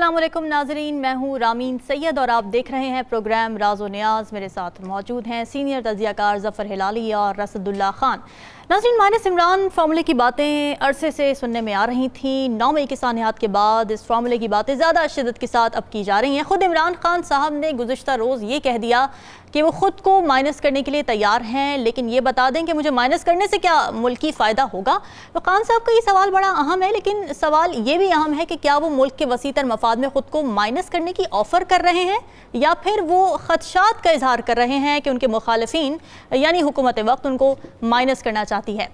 अस्सलाम वालेकुम नाजरीन, मैं हूँ रामीन सैयद और आप देख रहे हैं प्रोग्राम राज़ो नियाज़। मेरे साथ मौजूद हैं सीनियर तज़ियाकार ज़फ़र हिलाली और रसदुल्ला ख़ान। नाज़रीन, माइनस इमरान फार्मूले की बातें अरसे से सुनने में आ रही थी। 9 मई के सानियात के बाद इस फार्मूले की बातें ज़्यादा शिद्दत के साथ अब की जा रही हैं। ख़ुद इमरान खान साहब ने गुज़िश्ता रोज़ ये कह दिया कि वो ख़ुद को माइनस करने के लिए तैयार हैं, लेकिन ये बता दें कि मुझे माइनस करने से क्या मुल्क की फ़ायदा होगा। तो खान साहब का ये सवाल बड़ा अहम है, लेकिन सवाल ये भी अहम है कि क्या वो मुल्क के वसीतर मफाद में ख़ुद को माइनस करने की ऑफ़र कर रहे हैं या फिर वो ख़दशात का इजहार कर रहे हैं कि उनके मुखालिफिन यानी हुकूमत वक्त उनको माइनस करना चाहती है।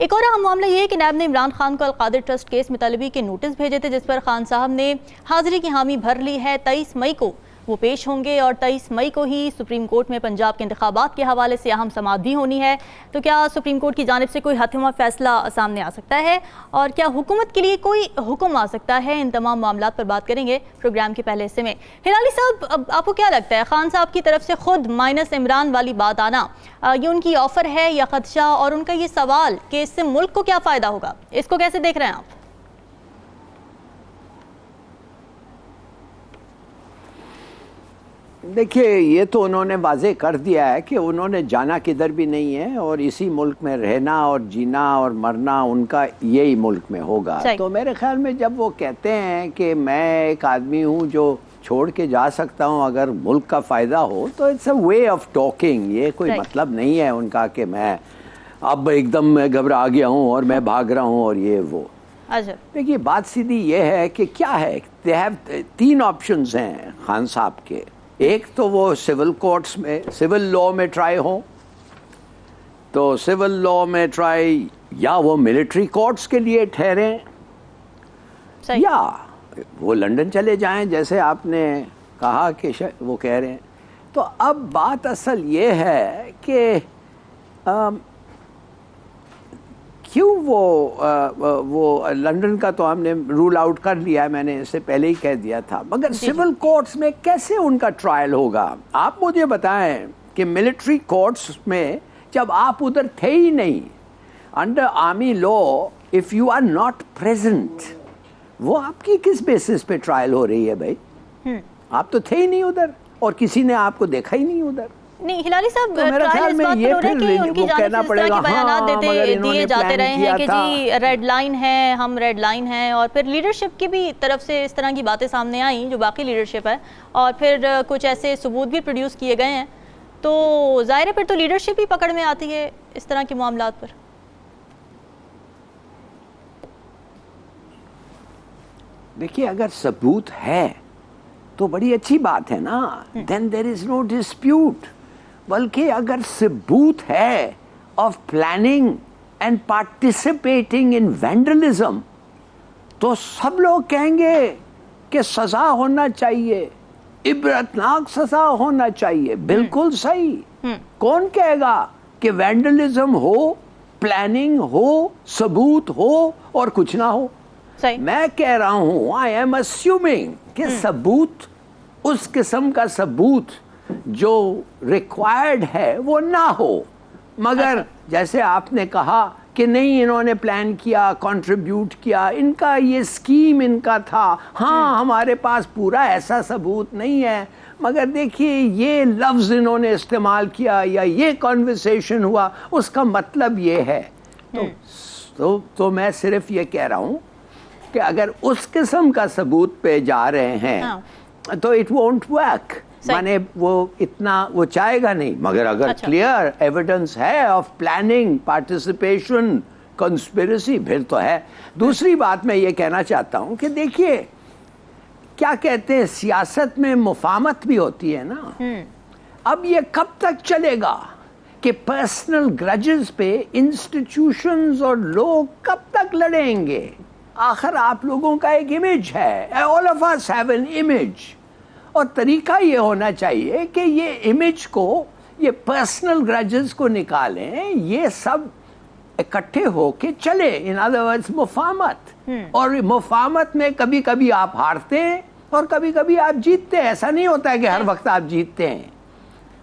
एक और अहम मामला ये है कि नायब ने इमरान खान को अल-कादिर ट्रस्ट केस में तलबी के नोटिस भेजे थे, जिस पर खान साहब ने हाजिरी की हामी भर ली है। 23 मई को वो पेश होंगे और 23 मई को ही सुप्रीम कोर्ट में पंजाब के इंतखाबात के हवाले से अहम समाअत भी होनी है। तो क्या सुप्रीम कोर्ट की जानिब से कोई हतमी फैसला सामने आ सकता है और क्या हुकूमत के लिए कोई हुक्म आ सकता है? इन तमाम मामलों पर बात करेंगे प्रोग्राम के पहले हिस्से में। हिलाली साहब, अब आपको क्या लगता है, खान साहब की तरफ से खुद माइनस इमरान वाली बात आना, ये उनकी ऑफर है या खदशा, और उनका ये सवाल कि इससे मुल्क को क्या फ़ायदा होगा, इसको कैसे देख रहे हैं आप? देखिए, ये तो उन्होंने वाजे कर दिया है कि उन्होंने जाना किधर भी नहीं है और इसी मुल्क में रहना और जीना और मरना उनका यही मुल्क में होगा। तो मेरे ख्याल में जब वो कहते हैं कि मैं एक आदमी हूँ जो छोड़ के जा सकता हूँ अगर मुल्क का फ़ायदा हो, तो it's a way of talking. ये कोई मतलब नहीं है उनका कि मैं अब एकदम घबरा गया हूँ और मैं भाग रहा हूँ और ये वो। देखिए, बात सीधी ये है कि क्या है, दे हैव 3 ऑप्शंस हैं खान साहब के। एक तो वो सिविल कोर्ट्स में, सिविल लॉ में ट्राई हो, तो सिविल लॉ में ट्राई, या वो मिलिट्री कोर्ट्स के लिए ठहरें, या वो लंदन चले जाएं जैसे आपने कहा कि वो कह रहे हैं। तो अब बात असल ये है कि क्यों वो लंदन का तो हमने रूल आउट कर लिया है, मैंने इससे पहले ही कह दिया था, मगर सिविल कोर्ट्स में कैसे उनका ट्रायल होगा? आप मुझे बताएं कि मिलिट्री कोर्ट्स में जब आप उधर थे ही नहीं, under army law if you are not present, वो आपकी किस बेसिस पे ट्रायल हो रही है भाई? आप तो थे ही नहीं उधर और किसी ने आपको देखा ही नहीं उधर। नहीं हिलाली साहब, ट्रायल इस बात पर हो रहा है कि उनकी जानिब से इस तरह के बयानात दिए जाते रहे हैं कि जी रेड लाइन है, हम रेड लाइन हैं, और फिर लीडरशिप की भी तरफ से इस तरह की बातें सामने आई जो बाकी लीडरशिप है, और फिर कुछ ऐसे सबूत भी प्रोड्यूस किए गए हैं। तो जाहिर है फिर तो लीडरशिप ही पकड़ में आती है इस तरह के मामलात पर। देखिए, अगर सबूत है तो बड़ी अच्छी बात है ना, then there is no dispute. बल्कि अगर सबूत है of planning and participating in vandalism, तो सब लोग कहेंगे कि सजा होना चाहिए, इबरतनाक सजा होना चाहिए। बिल्कुल सही। कौन कहेगा कि वैंडलिज्म हो, प्लानिंग हो, सबूत हो और कुछ ना हो? मैं कह रहा हूं, आई एम अस्यूमिंग कि सबूत, उस किस्म का सबूत जो रिक्वायर्ड है वो ना हो, मगर जैसे आपने कहा कि नहीं इन्होंने प्लान किया, कंट्रीब्यूट किया, इनका ये स्कीम इनका था, हाँ हमारे पास पूरा ऐसा सबूत नहीं है, मगर देखिए ये लफ्ज़ इन्होंने इस्तेमाल किया या ये कॉन्वर्सेशन हुआ, उसका मतलब ये है। तो मैं सिर्फ ये कह रहा हूँ कि अगर उस किस्म का सबूत पे जा रहे हैं तो इट वोंट वर्क, माने वो इतना वो चाहेगा नहीं। मगर अगर क्लियर एविडेंस है ऑफ प्लानिंग, पार्टिसिपेशन, कंस्पिरेसी, फिर तो है। दूसरी बात मैं ये कहना चाहता हूँ कि देखिए, क्या कहते हैं, सियासत में मुफाहमत भी होती है ना। अब ये कब तक चलेगा कि पर्सनल ग्रजेस पे इंस्टीट्यूशंस और लोग कब तक लड़ेंगे? आखिर आप लोगों का एक इमेज है, all of us have an image, और तरीका ये होना चाहिए कि ये इमेज को, ये पर्सनल ग्रजेस को निकालें, ये सब इकट्ठे होके चले। इन अदर वर्ड्स मुफाहमत। और मुफाहमत में कभी कभी आप हारते हैं और कभी कभी आप जीतते हैं। ऐसा नहीं होता है कि हर वक्त आप जीतते हैं।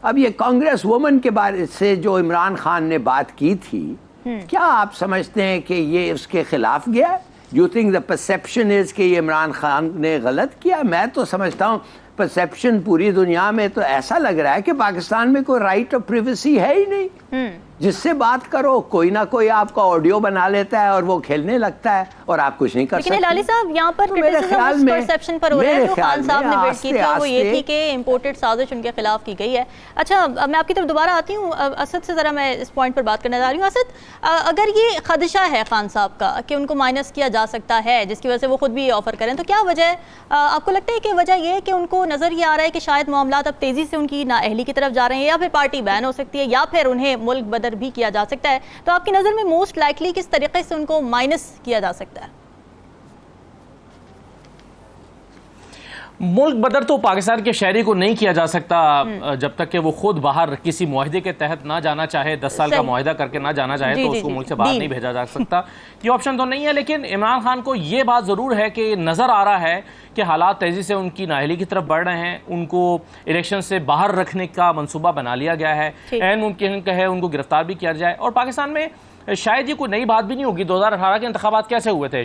अब ये कांग्रेस वुमन के बारे से जो इमरान खान ने बात की थी, क्या आप समझते हैं कि ये उसके खिलाफ गया? You think the perception is कि इमरान खान ने गलत किया? मैं तो समझता हूँ परसेप्शन पूरी दुनिया में तो ऐसा लग रहा है कि पाकिस्तान में कोई राइट ऑफ प्राइवेसी है ही नहीं। जिससे बात करो कोई ना कोई आपका ऑडियो बना लेता है और वो खेलने लगता है और आप कुछ नहीं कर सकते। लेकिन लाली साहब यहाँ पर क्रिटिसिज्म उस परसेप्शन पर हो रहा है जो खान साहब ने बिल्ड की थी, वो ये थी कि इंपोर्टेड साजिश उनके खिलाफ की गई है। अच्छा, मैं आपकी तरफ दोबारा आती हूँ। असद से ज़रा मैं इस पॉइंट पर बात करना चाह रही हूँ। असद, अगर ये खदशा है खान साहब का कि उनको माइनस किया जा सकता है, जिसकी वजह से वो खुद भी ये ऑफर करें, तो क्या वजह आपको लगता है कि वजह ये है कि उनको नज़र ये आ रहा है कि शायद मामला अब तेज़ी से उनकी नाअहली की तरफ जा रहे हैं, या फिर पार्टी बैन हो सकती है, या फिर उन्हें मुल्क बदर भी किया जा सकता है? तो आपकी नजर में मोस्ट लाइकली किस तरीके से उनको माइनस किया जा सकता है? मुल्क बदर तो पाकिस्तान के शहरी को नहीं किया जा सकता जब तक कि वो खुद बाहर किसी मुआहदे के तहत ना जाना चाहे, 10 साल का मुआहदा करके ना जाना चाहे, तो उसको मुल्क से बाहर नहीं भेजा जा सकता। ये ऑप्शन तो नहीं है। लेकिन इमरान खान को ये बात ज़रूर है कि नज़र आ रहा है कि हालात तेज़ी से उनकी नाअहली की तरफ बढ़ रहे हैं, उनको इलेक्शन से बाहर रखने का मंसूबा बना लिया गया है, ऐन मुमकिन है उनको गिरफ्तार भी किया जाए। और पाकिस्तान में शायद ये कोई नई बात भी नहीं होगी। 2018 के इंतखाबात कैसे हुए थे?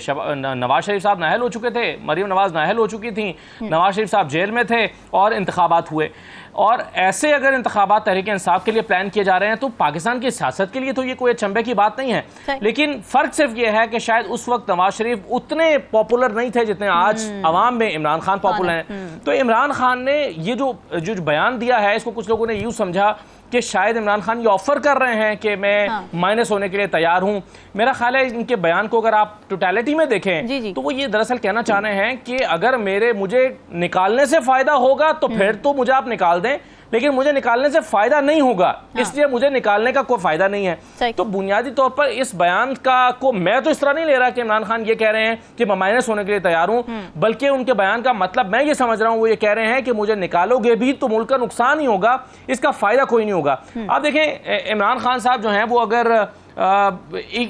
नवाज शरीफ साहब नाअहल हो चुके थे, मरीम नवाज नाअहल हो चुकी थी, नवाज शरीफ साहब जेल में थे और इंतखाबात हुए। और ऐसे अगर इंतखाबात तहरीक इंसाफ के लिए प्लान किए जा रहे हैं तो पाकिस्तान की सियासत के लिए तो ये कोई अचंभे की बात नहीं है। लेकिन फ़र्क सिर्फ ये है कि शायद उस वक्त नवाज शरीफ उतने पॉपुलर नहीं थे जितने आज अवाम में इमरान खान पॉपुलर हैं। तो इमरान खान ने ये जो बयान दिया है, इसको कुछ लोगों ने यूँ समझा कि शायद इमरान खान ये ऑफर कर रहे हैं कि मैं माइनस होने के लिए तैयार हूं। मेरा ख्याल है इनके बयान को अगर आप टोटलिटी में देखें तो वो ये दरअसल कहना चाह रहे हैं कि अगर मुझे निकालने से फायदा होगा तो फिर तो मुझे आप निकाल दें, लेकिन मुझे निकालने से फायदा नहीं होगा, इसलिए मुझे निकालने का कोई फायदा नहीं है। तो बुनियादी तौर पर इस बयान को मैं तो इस तरह नहीं ले रहा कि इमरान खान ये कह रहे हैं कि मैं माइनस होने के लिए तैयार हूं, बल्कि उनके बयान का मतलब मैं ये समझ रहा हूं, वो ये कह रहे हैं कि मुझे निकालोगे भी तो मुल्क का नुकसान ही होगा, इसका फायदा कोई नहीं होगा। आप देखें इमरान खान साहब जो हैं वो अगर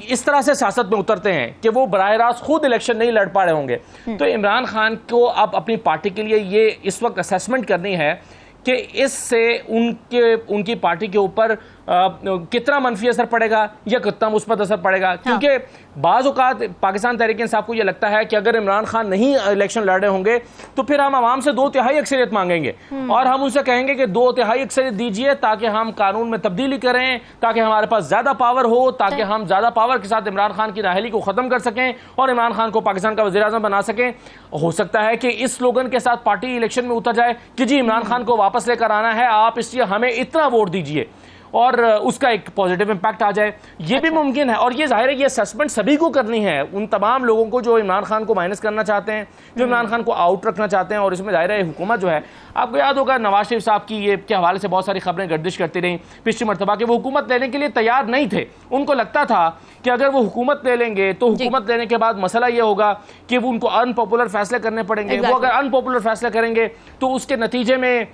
इस तरह से सियासत में उतरते हैं कि वो बराह रास्त खुद इलेक्शन नहीं लड़ पा रहे होंगे, तो इमरान खान को अब अपनी पार्टी के लिए ये इस वक्त असेसमेंट करनी है कि इससे उनकी पार्टी के ऊपर कितना मनफी असर पड़ेगा या कितना मुस्बत असर पड़ेगा। क्योंकि बाज़ औक़ात पाकिस्तान तहरीक इंसाफ को यह लगता है कि अगर इमरान खान नहीं इलेक्शन लड़ रहे होंगे तो फिर हम आवाम से 2/3 अक्सरियत मांगेंगे और हम उनसे कहेंगे कि 2/3 अक्सरियत दीजिए ताकि हम कानून में तब्दीली करें, ताकि हमारे पास ज़्यादा पावर हो, ताकि हम ज़्यादा पावर के साथ इमरान खान की नाअहली को ख़त्म कर सकें और इमरान खान को पाकिस्तान का वज़ीर आज़म बना सकें। हो सकता है कि इस स्लोगन के साथ पार्टी इलेक्शन में उतर जाए कि जी इमरान खान को वापस लेकर आना है, आप इसलिए हमें इतना वोट दीजिए, और उसका एक पॉजिटिव इम्पैक्ट आ जाए। ये भी मुमकिन है। और ये जाहिर है कि ये असेसमेंट सभी को करनी है, उन तमाम लोगों को जो इमरान खान को माइनस करना चाहते हैं, जो इमरान खान को आउट रखना चाहते हैं। और इसमें जाहिर है हुकूमत जो है, आपको याद होगा नवाज शरीफ साहब की ये के हवाले से बहुत सारी खबरें गर्दिश करती रहीं पिछली मरतबा कि वो हुकूमत लेने के लिए तैयार नहीं थे। उनको लगता था कि अगर वो हुकूमत ले लेंगे तो हुकूमत लेने के बाद मसला ये होगा कि वो उनको अनपॉपुलर फैसले करने पड़ेंगे। वो अगर अनपॉपुलर फैसले करेंगे तो उसके नतीजे में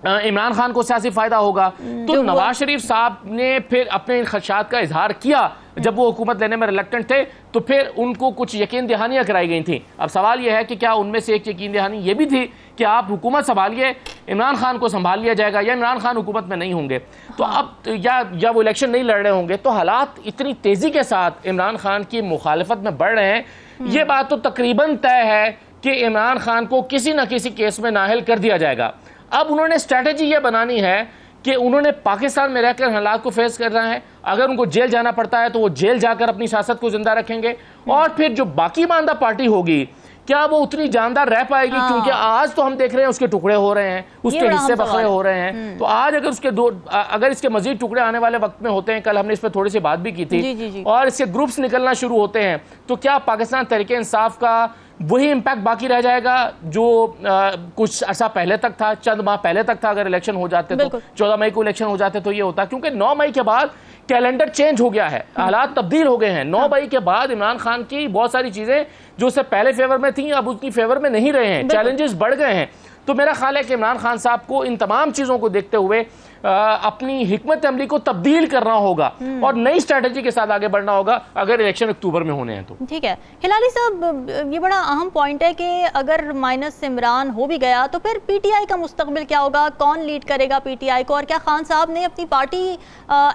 इमरान खान को सियासी फायदा होगा। तो नवाज शरीफ साहब ने फिर अपने इन खदशात का इजहार किया जब वो हुकूमत लेने में रिलक्टेंट थे, तो फिर उनको कुछ यकीन दहानियाँ कराई गई थी। अब सवाल यह है कि क्या उनमें से एक यकीन दहानी ये भी थी कि आप हुकूमत संभालिए, इमरान खान को संभाल लिया जाएगा, या इमरान खान हुकूमत में नहीं होंगे तो अब या वो इलेक्शन नहीं लड़ रहे होंगे। तो हालात इतनी तेज़ी के साथ इमरान खान की मुखालफत में बढ़ रहे हैं, ये बात तो तकरीबन तय है कि इमरान खान को किसी न किसी केस में नाअहल कर दिया जाएगा। अब उन्होंने स्ट्रैटेजी ये बनानी है कि उन्होंने पाकिस्तान में रहकर हालात को फेस करना है। अगर उनको जेल जाना पड़ता है तो वो जेल जाकर अपनी सियासत को जिंदा रखेंगे, और फिर जो बाकी मानदा पार्टी होगी क्या वो उतनी जानदार रह पाएगी? क्योंकि आज तो हम देख रहे हैं उसके टुकड़े हो रहे हैं, उसके हिस्से बखरे हो रहे हैं। तो आज अगर इसके मजीद टुकड़े आने वाले वक्त में होते हैं, कल हमने इस पर थोड़ी सी बात भी की थी, और इसके ग्रुप्स निकलना शुरू होते हैं, तो क्या पाकिस्तान तहरीक इंसाफ का वही इम्पैक्ट बाकी रह जाएगा जो कुछ अर्सा पहले तक था, चंद माह पहले तक था? अगर इलेक्शन हो जाते तो 14 मई को इलेक्शन हो जाते तो ये होता, क्योंकि 9 मई के बाद कैलेंडर चेंज हो गया है, हालात तब्दील हो गए हैं। 9 मई के बाद इमरान खान की बहुत सारी चीज़ें जो उससे पहले फेवर में थी अब उसकी फेवर में नहीं रहे हैं, चैलेंजेस बढ़ गए हैं। तो मेरा ख्याल है कि इमरान खान साहब को इन तमाम चीज़ों को देखते हुए अपनी हिकमत अमली को तब्दील करना होगा और नई स्ट्रैटेजी के साथ आगे बढ़ना होगा अगर इलेक्शन अक्टूबर में होने हैं तो। ठीक है हिलाली साहब, ये बड़ा अहम पॉइंट है कि अगर माइनस इमरान हो भी गया तो फिर पीटीआई का मुस्तकबिल क्या होगा, कौन लीड करेगा पीटीआई को, और क्या खान साहब ने अपनी पार्टी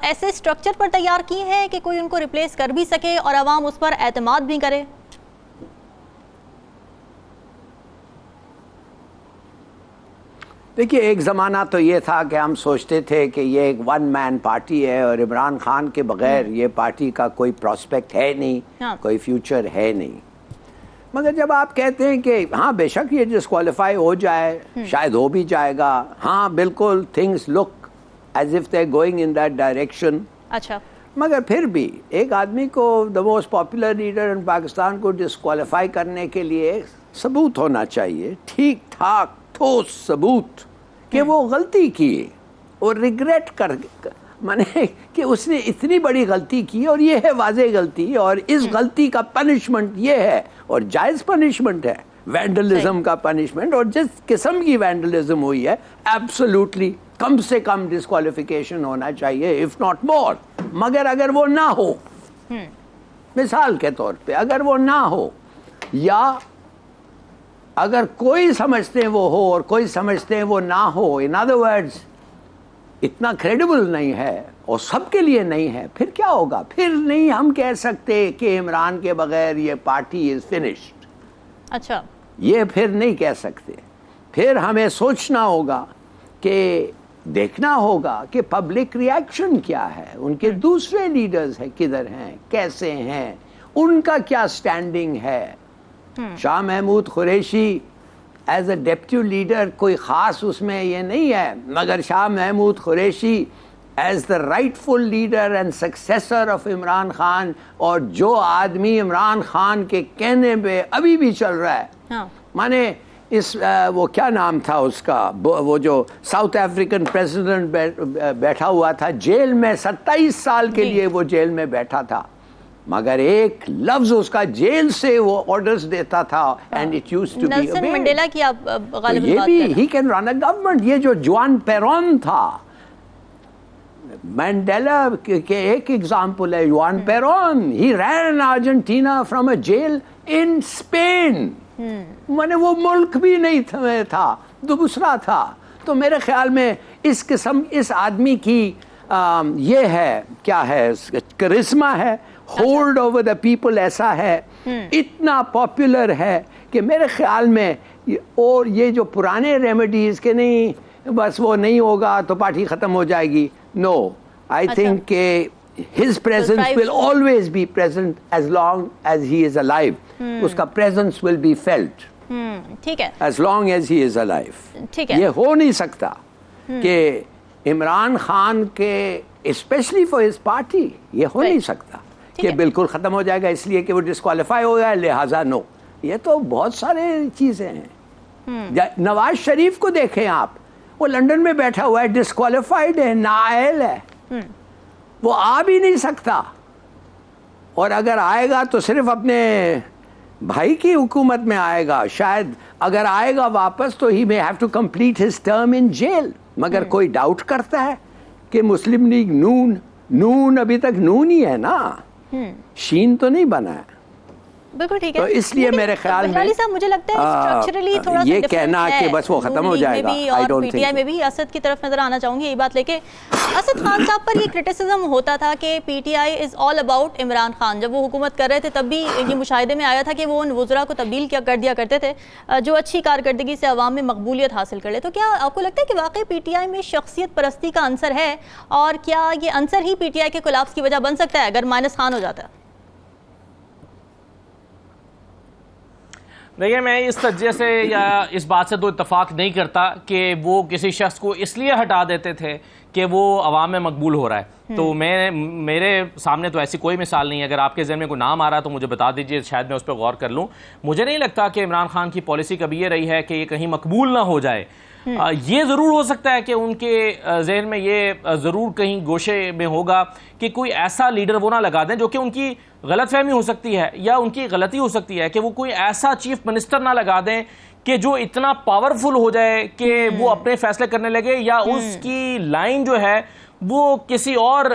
ऐसे स्ट्रक्चर पर तैयार की है कि कोई उनको रिप्लेस कर भी सके और अवाम उस पर एतमाद भी करे? देखिए, एक ज़माना तो ये था कि हम सोचते थे कि ये एक वन मैन पार्टी है और इमरान खान के बगैर ये पार्टी का कोई प्रॉस्पेक्ट है नहीं, कोई फ्यूचर है नहीं। मगर जब आप कहते हैं कि हाँ बेशक ये डिस्क्वालीफाई हो जाए, शायद हो भी जाएगा, हाँ बिल्कुल things look as if they going in that direction. अच्छा, मगर फिर भी एक आदमी को, the most popular leader in Pakistan को डिस्क्वालीफाई करने के लिए सबूत होना चाहिए, ठीक ठाक ठोस सबूत कि वो गलती की और रिग्रेट कर, माने कि उसने इतनी बड़ी गलती की और ये है वाज़ेह गलती, और इस गलती का पनिशमेंट ये है और जायज़ पनिशमेंट है, वैंडलिज्म का पनिशमेंट, और जिस किस्म की वैंडलिज्म हुई है एब्सोल्युटली कम से कम डिस्क्वालिफिकेशन होना चाहिए, इफ नॉट मोर। मगर अगर वो ना हो, मिसाल के तौर पे अगर वो ना हो, या अगर कोई समझते हैं वो हो और कोई समझते हैं वो ना हो, इन अदर वर्ड्स इतना क्रेडिबल नहीं है और सबके लिए नहीं है, फिर क्या होगा? फिर नहीं हम कह सकते कि इमरान के बगैर ये पार्टी इज फिनिश्ड। अच्छा, ये फिर नहीं कह सकते। फिर हमें सोचना होगा कि देखना होगा कि पब्लिक रिएक्शन क्या है, उनके दूसरे लीडर्स हैं किधर हैं, कैसे हैं, उनका क्या स्टैंडिंग है। Shah Mahmood Qureshi as a deputy leader कोई ख़ास उसमें ये नहीं है, मगर Shah Mahmood Qureshi as the rightful leader and successor of Imran Khan, और जो आदमी इमरान खान के कहने पे अभी भी चल रहा है, हाँ। माने इस वो क्या नाम था उसका, वो जो साउथ अफ्रीकन प्रेसिडेंट बैठा हुआ था जेल में, 27 साल के लिए वो जेल में बैठा था, मगर एक लफ्ज उसका जेल से वो ऑर्डर्स देता था, and it used to be Nelson Mandela की आप गालिबन ये बात भी कर रहे हैं। He can run a government. ये जो जुआन पेरोन था, मंडेला के एक एग्जाम्पल है Juan Peron, he ran Argentina from a jail in Spain. माने वो मुल्क भी नहीं था, दूसरा था। तो मेरे ख्याल में इस किस्म, इस आदमी की ये है, क्या है, करिश्मा है, होल्ड ओवर द पीपल ऐसा है, इतना पॉपुलर है कि मेरे ख्याल में, और ये जो पुराने रेमेडीज के नहीं बस वो नहीं होगा तो पार्टी खत्म हो जाएगी, नो, आई थिंक कि his presence will always be present as long as he is alive. उसका presence will be felt. ठीक है, as long as he is alive. ठीक है। ये हो नहीं सकता कि इमरान खान के स्पेशली फॉर हिज पार्टी ये हो नहीं सकता कि बिल्कुल खत्म हो जाएगा इसलिए कि वो डिस्क्वालीफाई हो गया लिहाजा नो। ये तो बहुत सारे चीजें हैं। नवाज शरीफ को देखें आप, वो लंदन में बैठा हुआ है, डिस्क्वालीफाइड है, नाअहल है, वो आ भी नहीं सकता, और अगर आएगा तो सिर्फ अपने भाई की हुकूमत में आएगा, शायद अगर आएगा वापस तो he may have to complete his term in jail. मगर कोई डाउट करता है कि मुस्लिम लीग नून अभी तक नून ही है ना, शीन तो नहीं बना है। बिल्कुल ठीक है। तो इसलिए मेरे ख्याल में साहब मुझे लगता है स्ट्रक्चरली थोड़ा ये कहना कि बस वो खत्म हो जाएगा, आई डोंट थिंक। पीटीआई में भी असद की तरफ नजर आना चाहूंगी यही बात लेके। असद खान साहब पर ये क्रिटिसिज्म होता था कि PTI is all about Imran Khan. जब वो हुकूमत कर रहे थे तब भी ये मुशाहिदे में आया था कि वो उन वुज़रा को तब्दील कर दिया करते थे जो अच्छी कारकर्दगी से अवाम में मकबूलियत हासिल कर ले। तो क्या आपको लगता है कि वाकई पीटीआई में शख्सियत परस्ती का अंसर है, और क्या ये अंसर ही पीटीआई के कोलैप्स की वजह बन सकता है अगर माइनस खान हो जाता है? देखिए, मैं इस तज्ज़िये से या इस बात से तो इत्तफाक नहीं करता कि वो किसी शख्स को इसलिए हटा देते थे कि वो अवाम में मकबूल हो रहा है। तो मेरे सामने तो ऐसी कोई मिसाल नहीं है। अगर आपके ज़हन में कोई नाम आ रहा है तो मुझे बता दीजिए, शायद मैं उस पर गौर कर लूँ। मुझे नहीं लगता कि इमरान खान की पॉलिसी कभी ये रही है कि ये कहीं मकबूल ना हो जाए। ये ज़रूर हो सकता है कि उनके जहन में ये ज़रूर कहीं गोशे में होगा कि कोई ऐसा लीडर वो ना लगा दें जो कि उनकी गलतफहमी हो सकती है या उनकी गलती हो सकती है, कि वो कोई ऐसा चीफ मिनिस्टर ना लगा दें कि जो इतना पावरफुल हो जाए कि वो अपने फैसले करने लगे, या उसकी लाइन जो है वो किसी और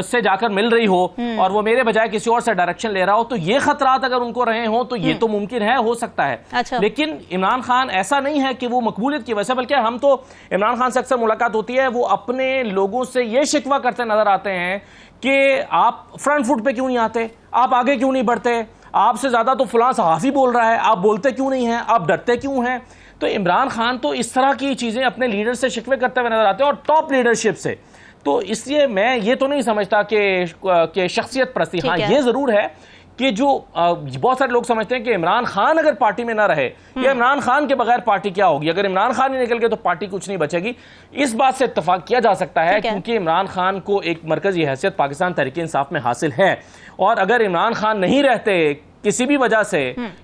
से जाकर मिल रही हो और वो मेरे बजाय किसी और से डायरेक्शन ले रहा हो। तो ये खतरात अगर उनको रहे हो तो ये तो मुमकिन है, हो सकता है। अच्छा। लेकिन इमरान खान ऐसा नहीं है कि वो मकबूलियत की वजह से, बल्कि हम तो इमरान खान से अक्सर मुलाकात होती है, वो अपने लोगों से ये शिकवा करते नजर आते हैं कि आप फ्रंट फुट पे क्यों नहीं आते, आप आगे क्यों नहीं बढ़ते, आपसे ज्यादा तो फलां सहाफी बोल रहा है, आप बोलते क्यों नहीं हैं, आप डरते क्यों हैं। तो इमरान खान तो इस तरह की चीज़ें अपने लीडर से शिकवे करते हुए नजर आते हैं और टॉप लीडरशिप से। तो इसलिए मैं ये तो नहीं समझता कि शख्सियत परस्ती, हाँ ये ज़रूर है कि जो बहुत सारे लोग समझते हैं कि इमरान खान अगर पार्टी में ना रहे या इमरान खान के बगैर पार्टी क्या होगी, अगर इमरान खान ही निकल गए तो पार्टी कुछ नहीं बचेगी। इस बात से इत्तेफाक किया जा सकता है क्योंकि इमरान खान को एक मरकजी हैसियत पाकिस्तान तहरीक इंसाफ में हासिल है, और अगर इमरान खान नहीं रहते किसी भी वजह से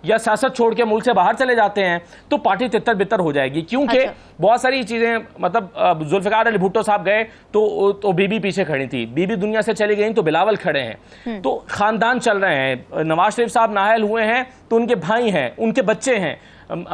या सियासत छोड़ के मुल्क से बाहर चले जाते हैं तो पार्टी तितर बितर हो जाएगी। क्योंकि बहुत सारी चीजें, मतलब जुल्फिकार अली भुट्टो साहब गए तो बीबी पीछे खड़ी थी, बीबी दुनिया से चली गई तो बिलावल खड़े हैं, तो खानदान चल रहे हैं। नवाज शरीफ साहब नाअहल हुए हैं तो उनके भाई हैं, उनके बच्चे हैं,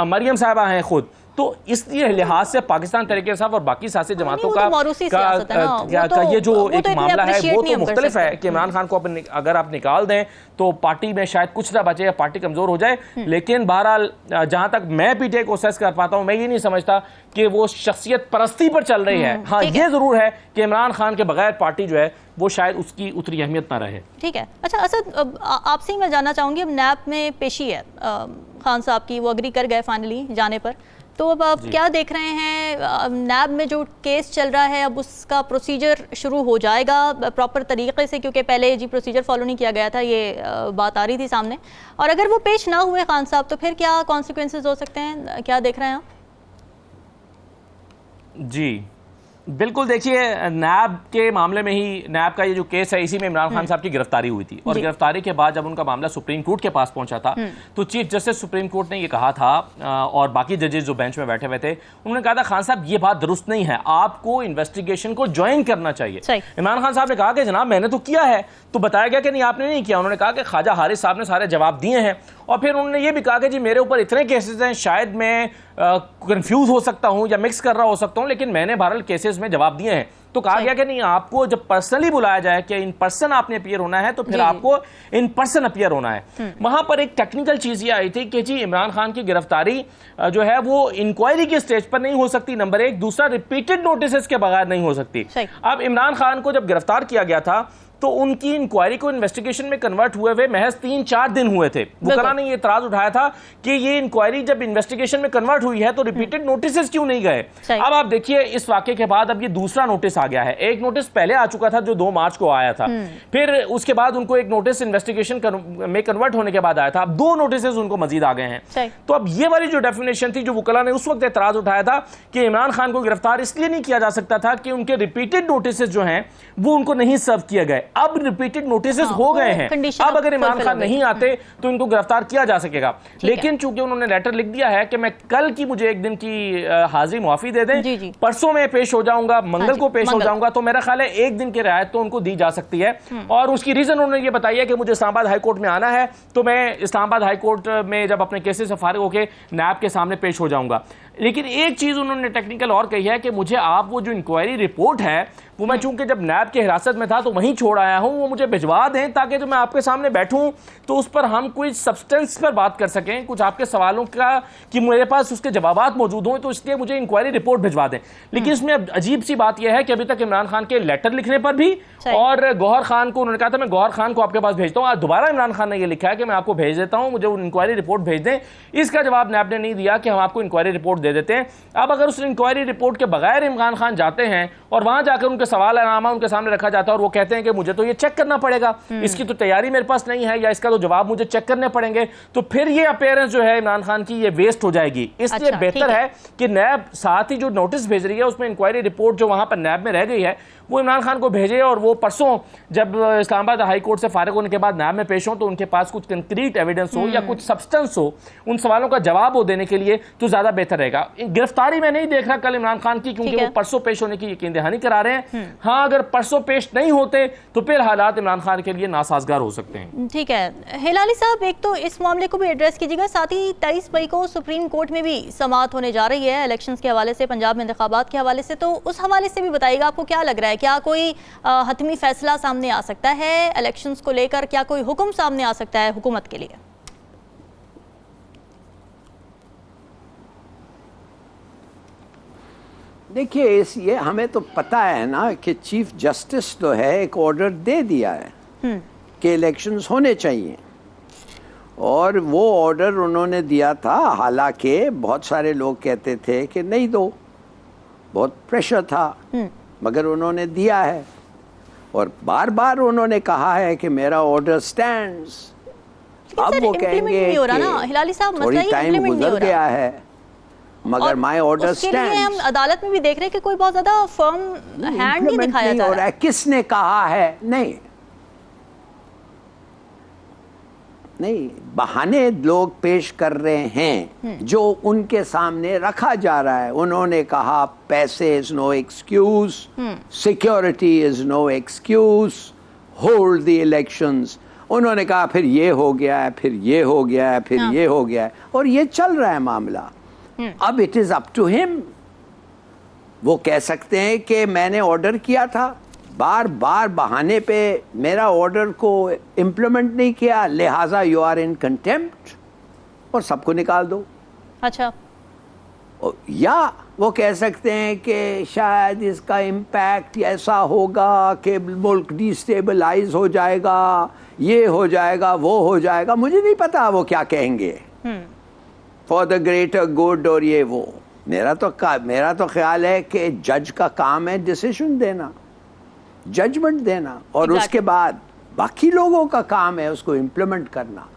मरियम साहबा हैं खुद। तो इसलिए लिहाज से पाकिस्तान तरीके साहब और बाकी सियासी जमातों का ये जो एक मामला है वो तो मुख्तलिफ है कि इमरान खान को अगर आप निकाल दें तो पार्टी में शायद कुछ ना बचे या पार्टी कमजोर हो जाए। लेकिन बहरहाल जहां तक मैं पीटीआई को असेस कर पाता हूं, मैं ये नहीं समझता कि वो शख्सियत परस्ती पर चल रही है। हाँ ये जरूर है कि इमरान खान के बगैर पार्टी जो है वो शायद उसकी उतनी अहमियत ना रहे। ठीक है। अच्छा असद, आपसे मैं जानना चाहूंगी, अब नैब में पेशी है खान साहब की, वो अग्री कर गए फाइनली जाने पर, तो अब आप क्या देख रहे हैं? नैब में जो केस चल रहा है अब उसका प्रोसीजर शुरू हो जाएगा प्रॉपर तरीके से, क्योंकि पहले जी प्रोसीजर फॉलो नहीं किया गया था, ये बात आ रही थी सामने, और अगर वो पेश ना हुए खान साहब तो फिर क्या कॉन्सिक्वेंसेस हो सकते हैं, क्या देख रहे हैं आप? जी बिल्कुल, देखिए नैब के मामले में ही, नैब का ये जो केस है इसी में इमरान खान साहब की गिरफ्तारी हुई थी, और गिरफ्तारी के बाद जब उनका मामला सुप्रीम कोर्ट के पास पहुंचा था तो चीफ जस्टिस सुप्रीम कोर्ट ने ये कहा था, और बाकी जजेस जो बेंच में बैठे हुए थे उन्होंने कहा था खान साहब ये बात दुरुस्त नहीं है, आपको इन्वेस्टिगेशन को ज्वाइन करना चाहिए। इमरान खान साहब ने कहा कि जनाब मैंने तो किया है, तो बताया गया कि नहीं आपने नहीं किया। उन्होंने कहा कि ख्वाजा हारिस साहब ने सारे जवाब दिए हैं, और फिर उन्होंने ये भी कहा कि जी मेरे ऊपर इतने केसेस हैं, शायद मैं कंफ्यूज हो सकता हूं या मिक्स कर रहा हो सकता हूं, लेकिन मैंने बहरहाल केसेस में जवाब दिए हैं। तो कहा गया कि नहीं, आपको जब पर्सनली बुलाया जाए कि इन पर्सन आपने अपीयर होना है तो फिर आपको इन पर्सन अपीयर होना है। वहां पर एक टेक्निकल चीज ये आई थी कि जी इमरान खान की गिरफ्तारी जो है वो इंक्वायरी के स्टेज पर नहीं हो सकती, नंबर एक, दूसरा रिपीटेड नोटिस के बगैर नहीं हो सकती। अब इमरान खान को जब गिरफ्तार किया गया था तो उनकी इंक्वायरी को इन्वेस्टिगेशन में कन्वर्ट हुए महज 3-4 दिन हुए थे। वकला ने ये इतराज उठाया था कि ये इंक्वायरी जब इन्वेस्टिगेशन में कन्वर्ट हुई है तो रिपीटेड नोटिस क्यों नहीं गए। अब आप देखिए इस वाकये के बाद अब ये दूसरा नोटिस आ गया है। एक नोटिस पहले आ चुका था जो 2 मार्च को आया था, फिर उसके बाद उनको एक नोटिस इन्वेस्टिगेशन में कन्वर्ट होने के बाद आया था, अब 2 नोटिस उनको मजीद आ गए हैं। तो अब ये वाली जो डेफिनेशन थी जो वकला ने उस वक्त इतराज उठाया था कि इमरान खान को गिरफ्तार इसलिए नहीं किया जा सकता था कि उनके रिपीटेड नोटिस जो हैं वो उनको नहीं सर्व किए गए, अब रिपीटेड नोटिस हो गए हैं। अब अगर इमरान खान नहीं आते तो इनको गिरफ्तार किया जा सकेगा। लेकिन चूंकि उन्होंने लेटर लिख दिया है कि मैं कल की मुझे 1 दिन की हाजिरी मुआफी दे दें, परसों में पेश हो जाऊंगा, मंगल को पेश हो जाऊंगा, तो मेरा ख्याल है 1 दिन की रियायत तो उनको दी जा सकती है। और उसकी रीजन उन्होंने ये बताई है कि मुझे इस्लामाबाद हाईकोर्ट में आना है, तो मैं इस्लामाबाद हाईकोर्ट में जब अपने केसेस से फारिग होकर नैब के सामने पेश हो जाऊंगा। लेकिन एक चीज उन्होंने टेक्निकल और कही है कि मुझे आप वो जो इंक्वायरी रिपोर्ट है वो मैं चूंकि जब नैब की हिरासत में था तो वहीं छोड़ आया हूं, वो मुझे भिजवा दें ताकि जब मैं आपके सामने बैठूं तो उस पर हम कोई सब्सटेंस पर बात कर सकें, कुछ आपके सवालों का कि मेरे पास उसके जवाबात मौजूद हों, तो इसलिए मुझे इंक्वायरी रिपोर्ट भिजवा दें। लेकिन इसमें अजीब सी बात यह है कि अभी तक इमरान खान के लेटर लिखने पर भी, और गौहर खान को उन्होंने कहा था मैं गौहर खान को आपके पास भेजता हूं, आज दोबारा इमरान खान ने यह लिखा है कि मैं आपको भेज देता हूं, मुझे इंक्वायरी रिपोर्ट भेज दें। इसका जवाब नैब ने नहीं दिया कि हम आपको इंक्वायरी रिपोर्ट दे देते हैं। अब अगर उस इंक्वायरी रिपोर्ट के बगैर इमरान खान जाते हैं और वहां जाकर उनके सवालनामा उनके सामने रखा जाता है और वो कहते हैं कि मुझे तो ये चेक करना पड़ेगा, इसकी तो तैयारी मेरे पास नहीं है या इसका तो जवाब मुझे चेक करने पड़ेंगे, तो फिर ये अपीयरेंस जो है इमरान खान की ये वेस्ट हो जाएगी। इसलिए बेहतर है कि नैब साथ ही जो नोटिस भेज रही है उसमें इंक्वायरी रिपोर्ट जो वहां पर नैब में रह गई है वो इमरान खान को भेजे, और वो परसों जब इस्लामाबाद हाई कोर्ट से फारिग होने के बाद नैब में पेश हो तो उनके पास कुछ कंक्रीट एविडेंस हो या कुछ सब्सटेंस हो उन सवालों का जवाब हो देने के लिए, तो ज्यादा बेहतर रहेगा। गिरफ्तारी में नहीं देख रहा कल इमरान खान की, क्योंकि वो परसों पेश होने की यकीन दहानी करा रहे हैं। हाँ, अगर परसों पेश नहीं होते तो फिर हालात इमरान खान के लिए नासाजगार हो सकते हैं। ठीक है हिलाली साहब, एक तो इस मामले को भी एड्रेस कीजिएगा, साथ ही 23 मई को सुप्रीम कोर्ट में भी समाअत होने जा रही है इलेक्शंस के हवाले से, पंजाब में इंतखाबात के हवाले से, तो उस हवाले से भी बताइएगा आपको क्या लग रहा है, क्या कोई हतमी फैसला सामने आ सकता है इलेक्शंस को लेकर, क्या कोई हुक्म सामने आ सकता है हुकूमत के लिए? देखिए ये हमें तो पता है ना कि चीफ जस्टिस तो है, एक ऑर्डर दे दिया है कि इलेक्शंस होने चाहिए, और वो ऑर्डर उन्होंने दिया था, हालांकि बहुत सारे लोग कहते थे कि नहीं दो, बहुत प्रेशर था, मगर उन्होंने दिया है और बार बार उन्होंने कहा है कि मेरा ऑर्डर स्टैंड्स। अब वो कहेंगे कि थोड़ी टाइम गुजर गया है मगर माय ऑर्डर स्टैंड्स। हम अदालत में भी देख रहे हैं कि कोई बहुत ज्यादा फर्म हैंड नहीं दिखाया जा रहा है। किसने कहा है? नहीं, बहाने लोग पेश कर रहे हैं जो उनके सामने रखा जा रहा है। उन्होंने कहा पैसे is no excuse, security is no excuse, hold the elections. उन्होंने कहा फिर ये हो गया है, फिर ये हो गया है, फिर ये हो गया है, और ये चल रहा है मामला। अब it is up to him. वो कह सकते हैं कि मैंने ऑर्डर किया था, बार बार बहाने पे मेरा ऑर्डर को इम्प्लीमेंट नहीं किया, लिहाजा यू आर इन कंटेम्प्ट, और सबको निकाल दो। अच्छा। या वो कह सकते हैं कि शायद इसका इम्पैक्ट ऐसा होगा कि मुल्क डिस्टेबलाइज हो जाएगा, ये हो जाएगा, वो हो जाएगा, मुझे नहीं पता वो क्या कहेंगे, फॉर द ग्रेटर गुड और ये वो। मेरा तो ख्याल है कि जज का काम है डिसीजन देना, जजमेंट देना, और उसके बाद बाकी लोगों का काम है उसको इम्प्लीमेंट करना।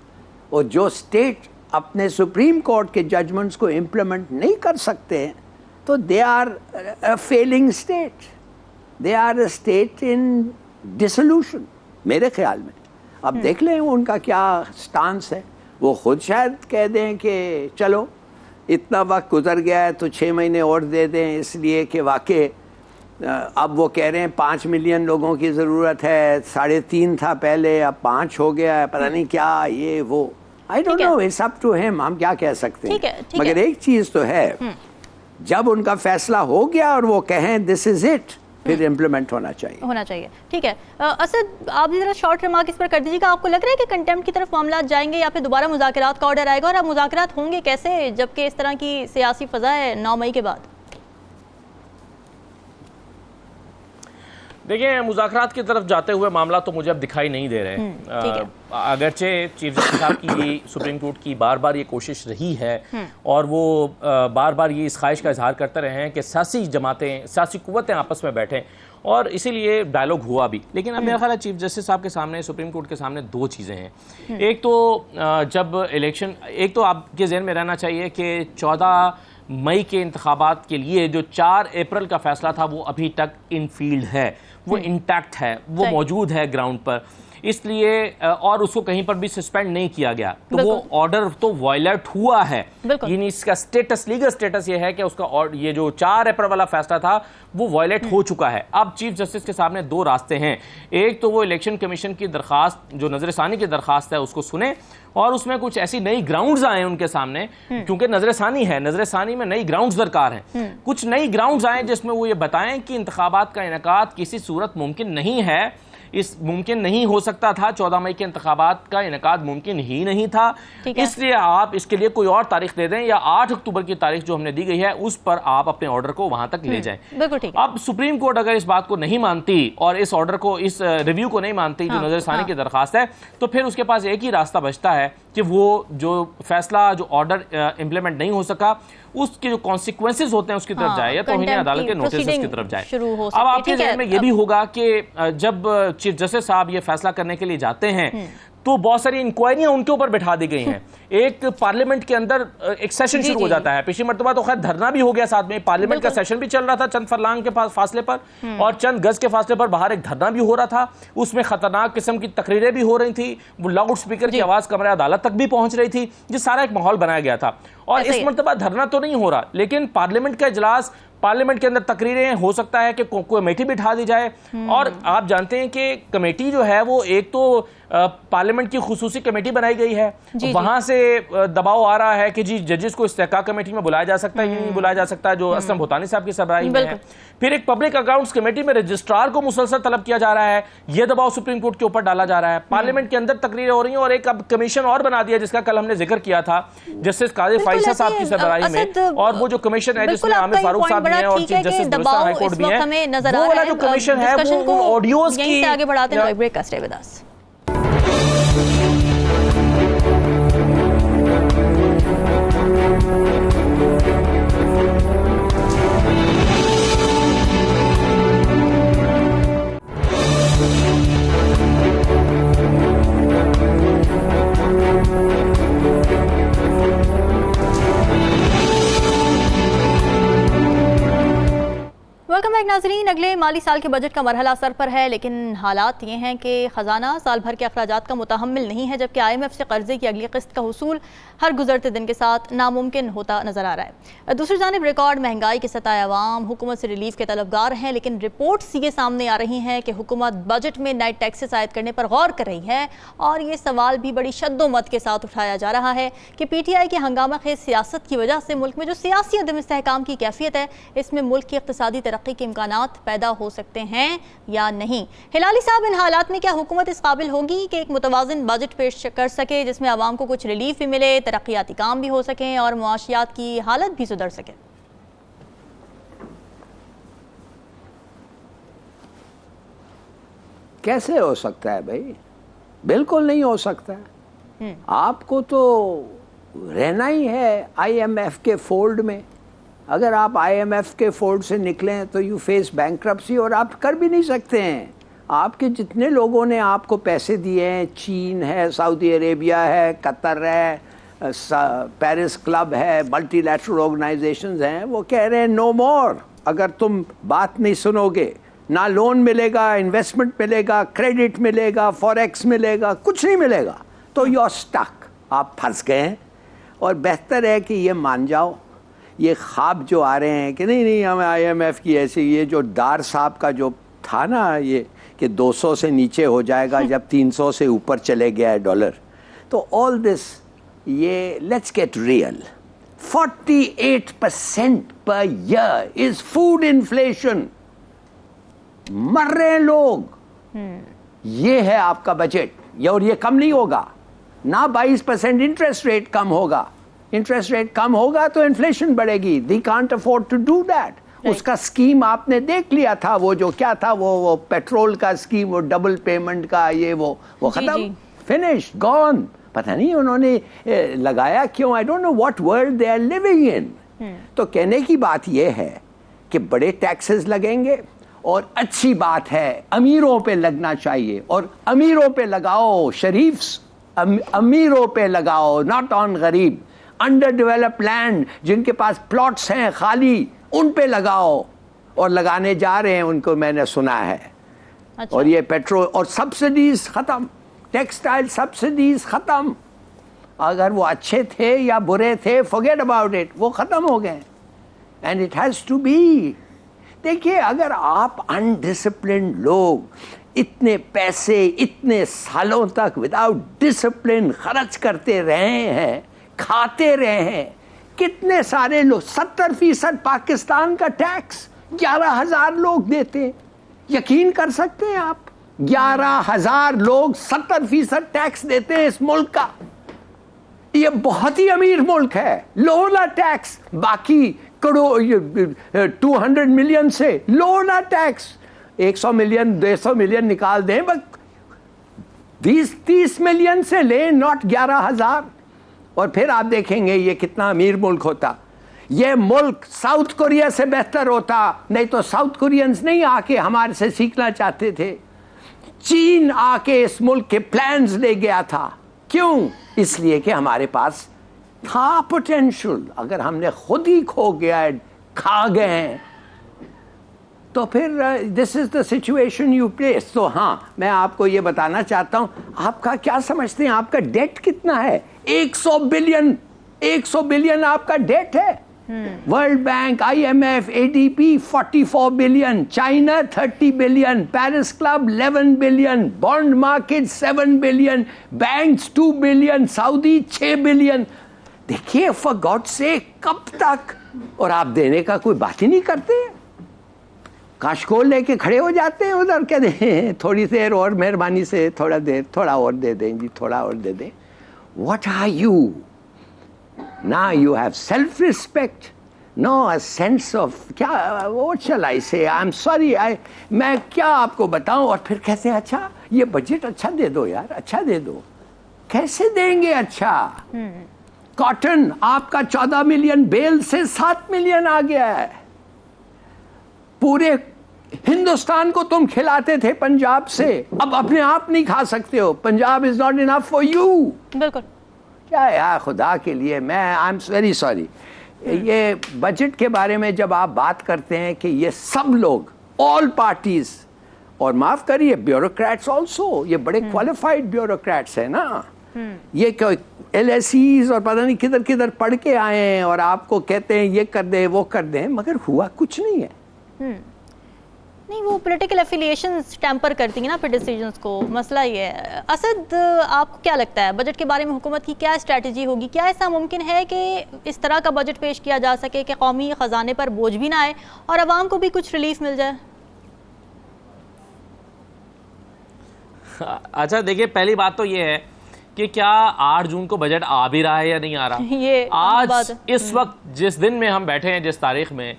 और जो स्टेट अपने सुप्रीम कोर्ट के जजमेंट्स को इम्प्लीमेंट नहीं कर सकते तो they are a failing state, they are a state in dissolution मेरे ख्याल में। अब देख लें उनका क्या स्टांस है। वो खुद शायद कह दें कि चलो इतना वक्त गुजर गया है तो 6 महीने और दे दें, इसलिए कि वाकई अब वो कह रहे हैं 5 मिलियन लोगों की ज़रूरत है, 3.5 था पहले, अब 5 हो गया है, पता नहीं क्या ये वो। I don't know, it's up to him, हम क्या कह सकते हैं। मगर एक चीज़ तो है, जब उनका फैसला हो गया और वो कहें दिस इज इट, फिर इम्प्लीमेंट होना चाहिए। ठीक है। असद, आप भी जरा शॉर्ट रिमार्क इस पर कर दीजिएगा। आपको लग रहा है कि कंटेम्प्ट की तरफ मामला जाएंगे या फिर दोबारा मुज़ाकरात का ऑर्डर आएगा, और अब मुज़ाकरात होंगे कैसे जबकि इस तरह की सियासी फ़ज़ा है 9 मई के बाद? देखिए, मुज़ाकरात की तरफ जाते हुए मामला तो मुझे अब दिखाई नहीं दे रहे। अगरचे चीफ जस्टिस साहब की सुप्रीम कोर्ट की बार बार ये कोशिश रही है और वो बार बार ये इस ख्वाहिश का इजहार करते रहे हैं कि सियासी जमातें, सियासी कुव्वतें आपस में बैठें, और इसीलिए डायलॉग हुआ भी। लेकिन अब मेरा ख्याल है चीफ जस्टिस साहब के सामने, सुप्रीम कोर्ट के सामने 2 चीज़ें हैं। एक तो जब इलेक्शन, एक तो आपके जहन में रहना चाहिए कि 14 मई के इंतखाबात के लिए जो 4 अप्रैल का फैसला था वो अभी तक इन फील्ड है, वो इंटैक्ट है, वो मौजूद है ग्राउंड पर, इसलिए और उसको कहीं पर भी सस्पेंड नहीं किया गया, तो वो ऑर्डर तो वायलेट हुआ है। यानी इसका स्टेटस, लीगल स्टेटस ये है कि उसका ये जो 4 अप्रैल वाला फैसला था वो वायलेट हो चुका है। अब चीफ जस्टिस के सामने 2 रास्ते हैं। एक तो वो इलेक्शन कमीशन की दरखास्त, जो नजरसानी की दरखास्त है, उसको सुने और उसमें कुछ ऐसी नई ग्राउंड्स आए उनके सामने, क्योंकि नजरसानी है, नजरसानी में नई ग्राउंड्स दरकार हैं। कुछ नई ग्राउंड्स आए जिसमें वो ये बताएं कि इंतखाबात का इनेकाद किसी सूरत मुमकिन नहीं है, मुमकिन नहीं हो सकता था, 14 मई के इंतखाबात का इनेकाद मुमकिन ही नहीं था, इसलिए आप इसके लिए कोई और तारीख दे दें या 8 अक्टूबर की तारीख जो हमने दी गई है उस पर आप अपने ऑर्डर को वहां तक ले जाएं। अब सुप्रीम कोर्ट अगर इस बात को नहीं मानती और इस ऑर्डर को, इस रिव्यू को नहीं मानती जो नजरसानी की दरखास्त है, तो फिर उसके पास एक ही रास्ता बचता है कि वो जो फैसला, जो ऑर्डर इम्प्लीमेंट नहीं हो सका, उसके जो कॉन्सिक्वेंसेज होते हैं उसकी तरफ जाए, या तौहीन अदालत के नोटिस की तरफ जाए। अब आपके जहन में ये भी होगा कि जब चीफ जस्टिस साहब ये फैसला करने के लिए जाते हैं तो बहुत सारी इंक्वायरियां उनके ऊपर बैठा दी गई हैं। एक पार्लियामेंट के अंदर एक सेशन शुरू हो जाता है। पिछली मर्तबा तो खैर धरना भी हो गया, साथ में पार्लियामेंट का सेशन भी चल रहा था चंद फरलांग के फासले पर, और चंद गज के फासले पर बाहर एक धरना भी हो रहा था। उसमें खतरनाक किस्म की तकरीरें भी हो रही थी, वो लाउड स्पीकर की आवाज कमरे अदालत तक भी पहुंच रही थी, जिस सारा एक माहौल बनाया गया था। और इस मर्तबा धरना तो नहीं हो रहा, लेकिन पार्लियामेंट का इजलास, पार्लियामेंट के अंदर तकरीरें, हो सकता है कि कमेटी बिठा दी जाए। और आप जानते हैं कि कमेटी जो है वो एक तो पार्लियामेंट की खुसूसी कमेटी बनाई गई है, वहां से दबाव आ रहा है कि जी जजेस को इस्तेहकाक कमेटी में बुलाया जा सकता है, ये नहीं बुलाया जा सकता जो असलम भूतानी साहब की सरबराही में है। फिर एक पब्लिक अकाउंट्स कमेटी में रजिस्ट्रार को मुसलसल तलब किया जा रहा है, ये दबाव सुप्रीम कोर्ट के ऊपर डाला जा रहा है। पार्लियामेंट के अंदर तकरीरें हो रही हैं, और एक अब कमीशन और बना दिया जिसका कल हमने जिक्र किया था जस्टिस काजी फाइसा साहब की सरबराही में, और वो जो कमीशन है जिसमें आमिर फारूक साहब भी हैं और चीफ जस्टिस गुलशन हाई कोर्ट भी हैं, वो वाला जो कमीशन है वो ऑडियोज की आगे बढ़ाते हैं। नाजरीन, अगले माली साल के बजट का मरहला सर पर है, लेकिन हालात ये हैं कि ख़जाना साल भर के अखराजात का मुतहम्मिल नहीं है, जबकि IMF से कर्जे की अगली किस्त का हुसूल हर गुजरते दिन के साथ नामुमकिन होता नजर आ रहा है। दूसरी जानिब रिकॉर्ड महंगाई के सताए अवाम हुकूमत से रिलीफ के तलबगार हैं, लेकिन रिपोर्ट्स ये सामने आ रही हैं कि हुकूमत बजट में नए टैक्सेस आयद करने पर गौर कर रही है। और ये सवाल भी बड़ी शद्दोमत के साथ उठाया जा रहा है कि PTI की हंगामा खेज सियासत की वजह से मुल्क में जो सियासी अदम इस्तेहकाम की कैफियत है, इसमें मुल्क की इक़्तिसादी तरक्की के इम्कानात पैदा हो सकते हैं या नहीं। हिलाली साहब, इन हालात में क्या हुकूमत इस काबिल होगी कि एक मुतवाज़िन बजट पेश कर सके जिसमें आवाम को कुछ रिलीफ भी मिले, तरक्याती काम भी हो सकें और मुआशियात की हालत भी सुधर सके? कैसे हो सकता है भाई? बिल्कुल नहीं हो सकता। आपको तो रहना ही है IMF के फोल्ड में। अगर आप IMF के फोल्ड से निकलें तो यू फेस बैंक्रप्सी, और आप कर भी नहीं सकते हैं। आपके जितने लोगों ने आपको पैसे दिए हैं, चीन है, सऊदी अरेबिया है, कतर है, पेरिस क्लब है, मल्टीलैटरल ऑर्गेनाइजेशंस हैं, वो कह रहे हैं नो मोर। अगर तुम बात नहीं सुनोगे, ना लोन मिलेगा, इन्वेस्टमेंट मिलेगा, क्रेडिट मिलेगा, फॉरेक्स मिलेगा, कुछ नहीं मिलेगा, तो यू आर स्टक, आप फंस गए हैं। और बेहतर है कि ये मान जाओ, ये ख्वाब जो आ रहे हैं कि नहीं नहीं हमें IMF की ऐसी, ये जो डार साहब का जो था ना, ये कि 200 से नीचे हो जाएगा जब 300 से ऊपर चले गया है डॉलर, तो ऑल दिस, ये let's get real. 48% per year is food inflation, मर रहे हैं लोग। ये है आपका बजट, ये, और ये कम नहीं होगा ना। 22% इंटरेस्ट रेट कम होगा, इंटरेस्ट रेट कम होगा तो इन्फ्लेशन बढ़ेगी। They can't afford to do that. उसका स्कीम आपने देख लिया था, वो जो क्या था, वो पेट्रोल का स्कीम, वो डबल पेमेंट का, ये वो खत्म, फिनिश, गॉन। पता नहीं उन्होंने लगाया क्यों, I don't know what world they are living in. तो कहने की बात ये है कि बड़े टैक्सेस लगेंगे, और अच्छी बात है अमीरों पे लगना चाहिए, और अमीरों पे लगाओ, शरीफ्स अमीरों पे लगाओ, नॉट ऑन गरीब। अंडर डेवलप्ड लैंड, जिनके पास प्लॉट्स हैं खाली, उन पे लगाओ, और लगाने जा रहे हैं उनको, मैंने सुना है। अच्छा। और ये पेट्रोल और सब्सिडीज खत्म, टेक्सटाइल सब्सिडीज खत्म। अगर वो अच्छे थे या बुरे थे, फॉरगेट अबाउट इट, वो खत्म हो गए। And it has to be. देखिए, अगर आप अनडिसिप्लिन लोग इतने पैसे इतने सालों तक विदाउट डिसिप्लिन खर्च करते रहे हैं, खाते रहे हैं, कितने सारे लोग, 70% पाकिस्तान का टैक्स 11,000 लोग देते। यकीन कर सकते हैं आप, 11,000 लोग 70% टैक्स देते हैं इस मुल्क का। ये बहुत ही अमीर मुल्क है। लोला टैक्स, बाकी करोड़ 200 मिलियन से लोना टैक्स, 100 मिलियन 200 मिलियन निकाल दें, बस 20-30 मिलियन से ले, नॉट 11,000। और फिर आप देखेंगे ये कितना अमीर मुल्क होता। ये मुल्क साउथ कोरिया से बेहतर होता, नहीं तो साउथ कोरियंस नहीं आके हमारे से सीखना चाहते थे। चीन आके इस मुल्क के प्लान्स ले गया था। क्यों? इसलिए कि हमारे पास था पोटेंशियल। अगर हमने खुद ही खो गया, खा गए हैं, तो फिर this is the situation you place. तो हाँ, मैं आपको ये बताना चाहता हूं, आपका क्या समझते हैं, आपका डेट कितना है? 100 बिलियन आपका डेट है। World bank, IMF, ADB 44 billion, China 30 billion, Paris club 11 billion, bond market 7 billion, banks 2 billion, Saudi 6 billion. देखिए, फॉर गॉड से कब तक? और आप देने का कोई बात ही नहीं करते। काशकोल लेके खड़े हो जाते हैं उधर, क्या दें, थोड़ी देर और मेहरबानी से, थोड़ा और दे दें जी, थोड़ा और दे दें। What are you? Now you have self-respect, no a sense of क्या, what shall I say? I'm sorry, मैं क्या आपको बताऊं? और फिर कहते हैं अच्छा ये बजट अच्छा दे दो यार, अच्छा दे दो। कैसे देंगे अच्छा? कॉटन आपका 14 मिलियन बेल से 7 मिलियन आ गया है। पूरे हिंदुस्तान को तुम खिलाते थे पंजाब से, अब अपने आप नहीं खा सकते हो। Punjab is not enough for you. बिल्कुल। क्या यार, खुदा के लिए, मैं आई एम वेरी सॉरी। ये बजट के बारे में जब आप बात करते हैं कि ये सब लोग ऑल पार्टीज, और माफ करिए ब्यूरोक्रेट्स ऑल्सो, ये बड़े क्वालिफाइड ब्यूरोक्रेट्स है ना, ये LSEs और पता नहीं किधर किधर पढ़ के आए हैं और आपको कहते हैं ये कर दें वो कर दें, मगर हुआ कुछ नहीं है। नहीं, वो पॉलिटिकल एफिलिएशंस टेम्पर करती हैं ना फिर डिसीजंस को, मसला ये है। असद, आपको क्या लगता है बजट के बारे में हुकूमत की क्या स्ट्रैटेजी होगी? क्या ऐसा मुमकिन है कि इस तरह का बजट पेश किया जा सके कि कौमी ख़जाने पर बोझ भी ना आए और आवाम को भी कुछ रिलीफ मिल जाए? अच्छा देखिए, पहली बात तो ये है कि क्या 8 जून को बजट आ भी रहा है या नहीं आ रहा। ये आज इस वक्त जिस दिन में हम बैठे हैं, जिस तारीख में,